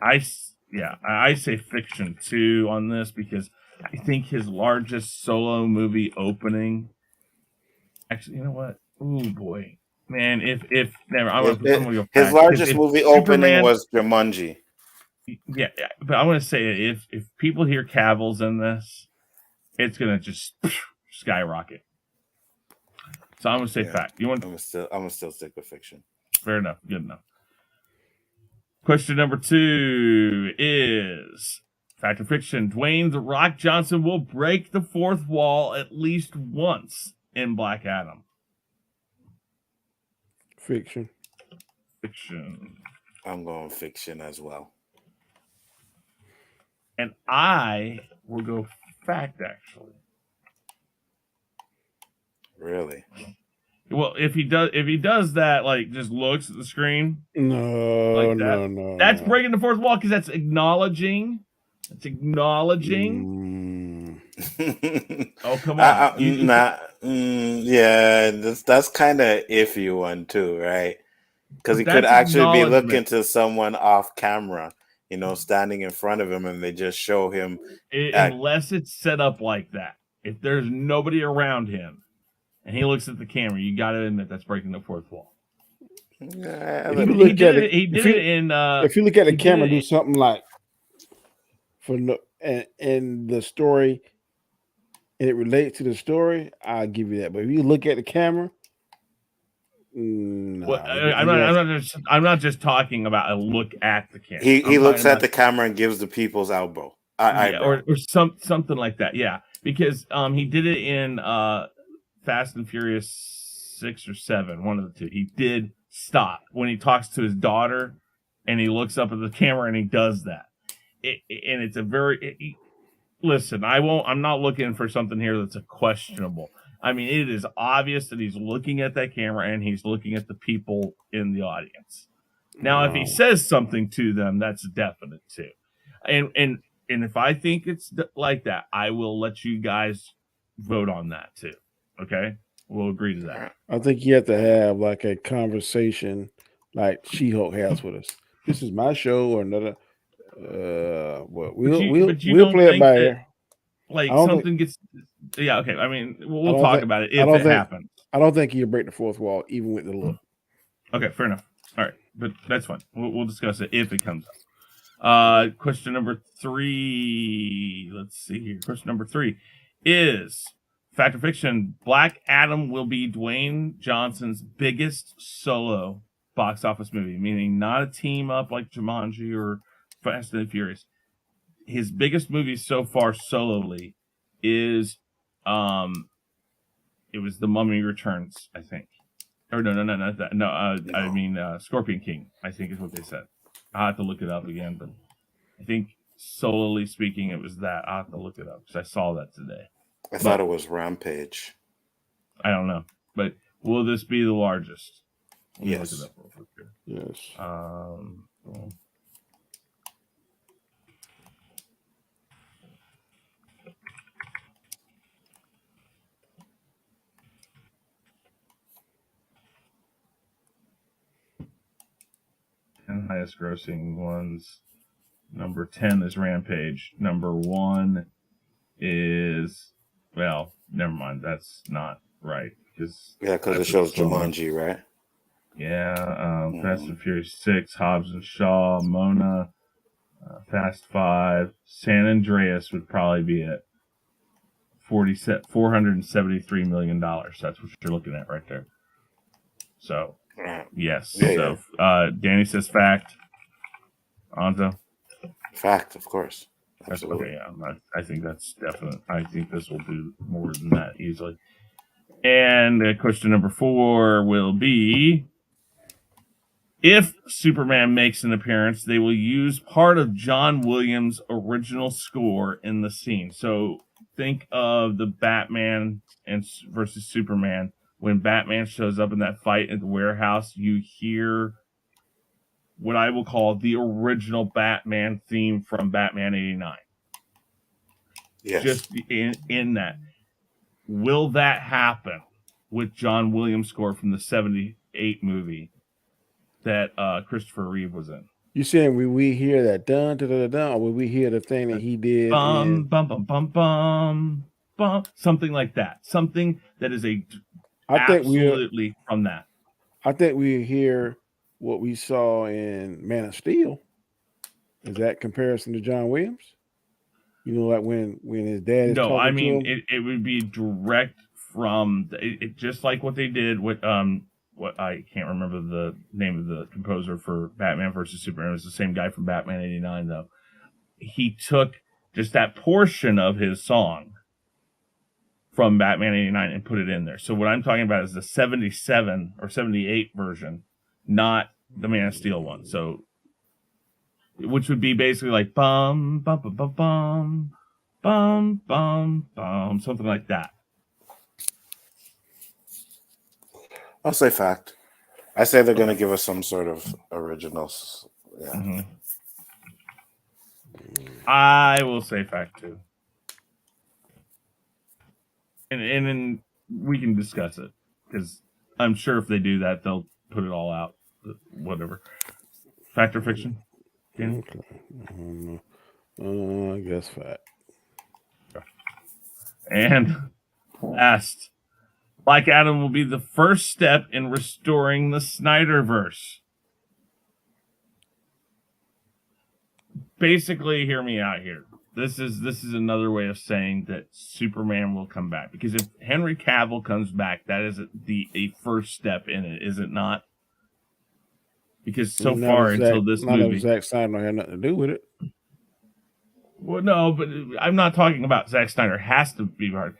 I say fiction too on this because I think his largest solo movie opening. Actually, you know what? Oh boy, man! If never, I'm gonna go back. His largest movie opening was Jumanji. Yeah, but I want to say if people hear Cavill's in this, it's gonna just skyrocket. So I'm gonna say fact. I'm gonna still stick with fiction. Fair enough. Good enough. Question number 2 is fact or fiction. Dwayne "The Rock" Johnson will break the fourth wall at least once in Black Adam. Fiction. I'm going fiction as well. And I will go fact, actually. Really? Well, if he does that, like just looks at the screen, no, that's breaking the fourth wall because that's acknowledging. It's acknowledging. Oh, come on! Yeah, that's kind of iffy one too, right? Because he could actually be looking to someone off camera, standing in front of him, and they just show him. Unless it's set up like that, if there's nobody around him. And he looks at the camera. You got to admit that's breaking the fourth wall. If you look at the camera, do something like in the story, and it relates to the story. I'll give you that. But if you look at the camera, Nah, Well, I'm not just talking about a look at the camera. He looks at the camera and gives the people's eyebrow. Or something like that. Yeah, because he did it in Fast and Furious 6 or 7, one of the two. He did stop when he talks to his daughter, and he looks up at the camera and he does that. And it's a very listen. I'm not looking for something here that's a questionable. I mean, it is obvious that he's looking at that camera and he's looking at the people in the audience. Now, if he says something to them, that's definite too. And if I think it's like that, I will let you guys vote on that too. Okay, we'll agree to that. I think you have to have like a conversation, like She-Hulk has with us. This is my show, or another. We'll play it by ear. Like something gets. Yeah, okay. I mean, we'll talk about it if it happens. I don't think he'll break the fourth wall, even with the look. Okay, fair enough. All right, but that's fine. We'll discuss it if it comes up. Question number 3. Let's see here. Question number 3 is fact or fiction. Black Adam will be Dwayne Johnson's biggest solo box office movie, meaning not a team up like Jumanji or Fast and Furious. His biggest movie so far solely is it was The Mummy Returns, I think. Or no, not that. No, I mean Scorpion King, I think is what they said. I'll have to look it up again, but I think solely speaking it was that. I'll have to look it up because I saw that today. I thought it was Rampage. I don't know. But will this be the largest? Yes. Look it up real quick here. Yes. Well, highest grossing ones. Number 10 is Rampage. Number 1 is, well, never mind. That's not right. Because it shows Jumanji, right? Yeah. Fast and Furious 6, Hobbs and Shaw, Mona, Fast 5, San Andreas would probably be at $473 million. That's what you're looking at right there. So, yes. Yeah, so, Danny says fact. Anzo? Fact, of course. Absolutely. Okay, yeah. I think that's definite. I think this will do more than that easily. And question number 4 will be, if Superman makes an appearance, they will use part of John Williams' original score in the scene. So think of the Batman versus Superman. When Batman shows up in that fight at the warehouse, you hear what I will call the original Batman theme from Batman 89. Yes. Just in that. Will that happen with John Williams' score from the 78 movie that Christopher Reeve was in? You saying we hear that dun dun dun dun, or will we hear the thing that he did? Bum bum bum bum bum bum, something like that. Something that is absolutely from that. I think we hear what we saw in Man of Steel. Is that comparison to John Williams? You know, like when his dad is no, talking I mean to him? it would be direct from it, just like what they did with what I can't remember the name of the composer for Batman versus Superman. It was the same guy from Batman 89 though. He took just that portion of his song from Batman 89 and put it in there. So what I'm talking about is the 77 or 78 version, not the Man of Steel one. So which would be basically like bum bum bum bum bum bum bum bum, something like that. I'll say fact. I say they're going to give us some sort of originals. Yeah. Mm-hmm. I will say fact too. And then we can discuss it because I'm sure if they do that, they'll put it all out. Whatever. Fact or fiction? Okay. I guess fact. And last, Black Adam will be the first step in restoring the Snyderverse. Basically, hear me out here. This is another way of saying that Superman will come back, because if Henry Cavill comes back, that is a first step in it, is it not? Because so far until this movie, Zack Snyder had nothing to do with it. Well, no, but I'm not talking about Zack Snyder has to be hard.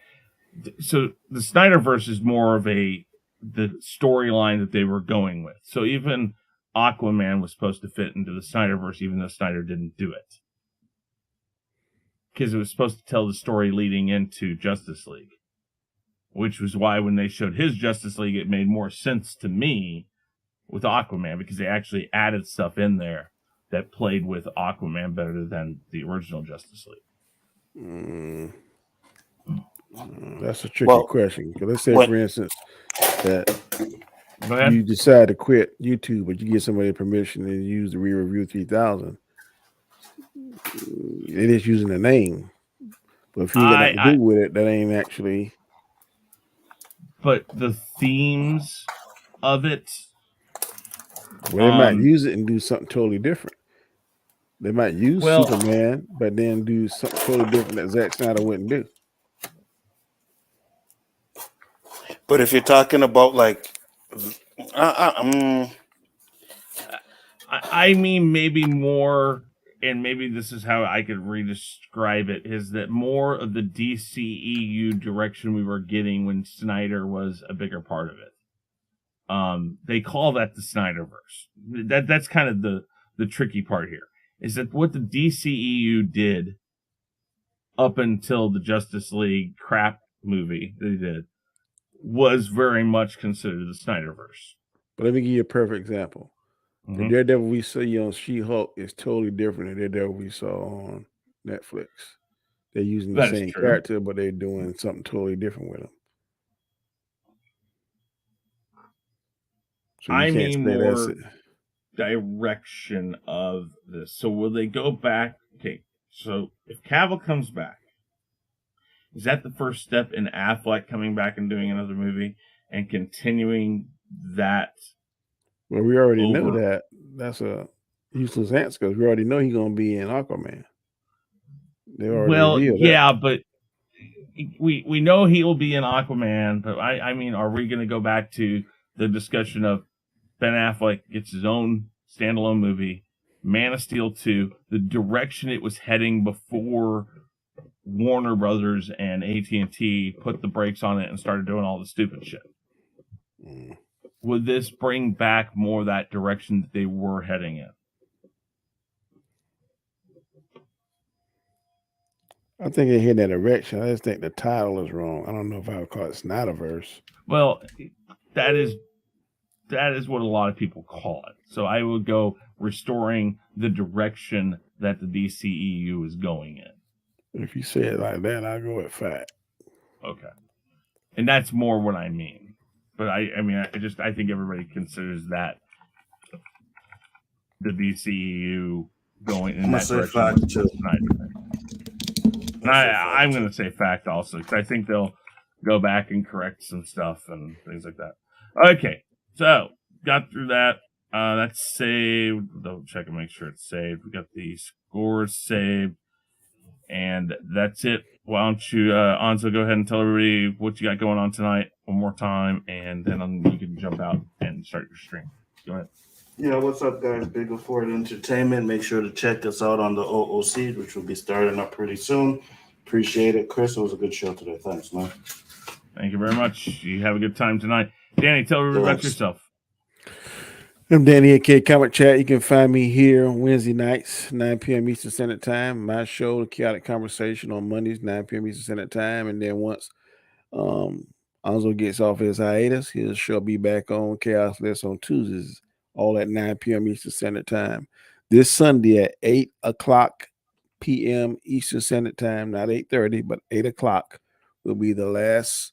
So the Snyderverse is more of the storyline that they were going with. So even Aquaman was supposed to fit into the Snyderverse, even though Snyder didn't do it, because it was supposed to tell the story leading into Justice League, which was why when they showed his Justice League, it made more sense to me with Aquaman, because they actually added stuff in there that played with Aquaman better than the original Justice League. That's a tricky question. Because let's say, for instance, that you decide to quit YouTube, but you get somebody permission to use the Re-Review 3000. It is using the name. But if you ain't got nothing to do with it, that ain't actually. But the themes of it. Well, they might use it and do something totally different. They might use Superman, but then do something totally different that Zack Snyder wouldn't do. But if you're talking about like, I mean, maybe more, and maybe this is how I could re-describe it, is that more of the DCEU direction we were getting when Snyder was a bigger part of it. They call that the Snyderverse. That's kind of the tricky part here, is that what the DCEU did up until the Justice League crap movie they did was very much considered the Snyderverse. But let me give you a perfect example. The Daredevil we see on She-Hulk is totally different than the Daredevil we saw on Netflix. They're using the same character, but they're doing something totally different with him. So I mean more direction of this. So will they go back? Okay, so if Cavill comes back, is that the first step in Affleck coming back and doing another movie and continuing that? Well, we already know that. That's a useless answer because we already know he's going to be in Aquaman. They already revealed that. But we know he'll be in Aquaman. But I mean, are we going to go back to the discussion of Ben Affleck gets his own standalone movie, Man of Steel 2, the direction it was heading before Warner Brothers and AT&T put the brakes on it and started doing all the stupid shit? Would this bring back more of that direction that they were heading in? I think they hit that direction. I just think the title is wrong. I don't know if I would call it Snyderverse. Well, that is what a lot of people call it. So I would go restoring the direction that the DCEU is going in. If you say it like that, I'll go with fact. Okay. And that's more what I mean. But I think everybody considers that the DCEU going in that direction. I'm going to say fact also, because I think they'll go back and correct some stuff and things like that. Okay. So, got through that. That's saved. Double check and make sure it's saved. We got the scores saved. And that's it. Why don't you, Nzo, go ahead and tell everybody what you got going on tonight one more time, and then you can jump out and start your stream. Go ahead. Yeah, what's up, guys? Biggaford Entertainment. Make sure to check us out on the OOC, which will be starting up pretty soon. Appreciate it. Chris, it was a good show today. Thanks, man. Thank you very much. You have a good time tonight. Danny, tell everybody about yourself. I'm Danny, a.k.a. Comic Chat. You can find me here on Wednesday nights, 9 p.m. Eastern Standard Time. My show, The Chaotic Conversation, on Mondays, 9 p.m. Eastern Standard Time. And then once Nzo gets off his hiatus, his show will be back on Khaos List on Tuesdays, all at 9 p.m. Eastern Standard Time. This Sunday at 8 o'clock p.m. Eastern Standard Time, not 8:30, but 8 o'clock will be the last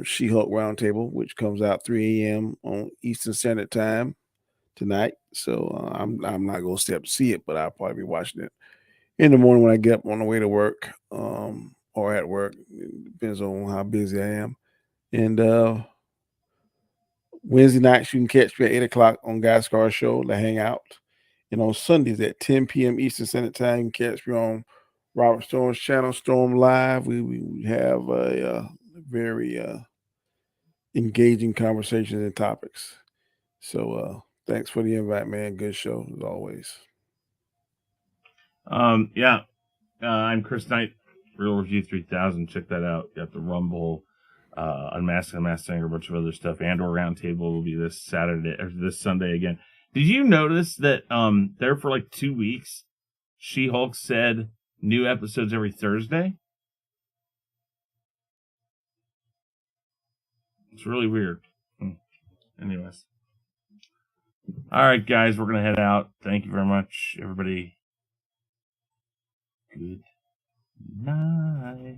She-Hulk Roundtable, which comes out 3 a.m. on Eastern Standard Time tonight. So I'm not going to stay up to see it, but I'll probably be watching it in the morning when I get up on the way to work or at work. It depends on how busy I am. And Wednesday nights, you can catch me at 8 o'clock on Guy Scar's show, The Hangout. And on Sundays at 10 p.m. Eastern Standard Time, you can catch me on Robert Storm's channel, Storm Live. We have a very engaging conversations and topics. So thanks for the invite, man. Good show as always. Yeah. I'm Chris Knight, Real Review 3000. Check that out. Got the Rumble, Unmasking, Unmasking, a bunch of other stuff. Andor Roundtable will be this Saturday or this Sunday again. Did you notice that there for like 2 weeks, She-Hulk said new episodes every Thursday? It's really weird. Anyways. All right, guys, we're going to head out. Thank you very much, everybody. Good night.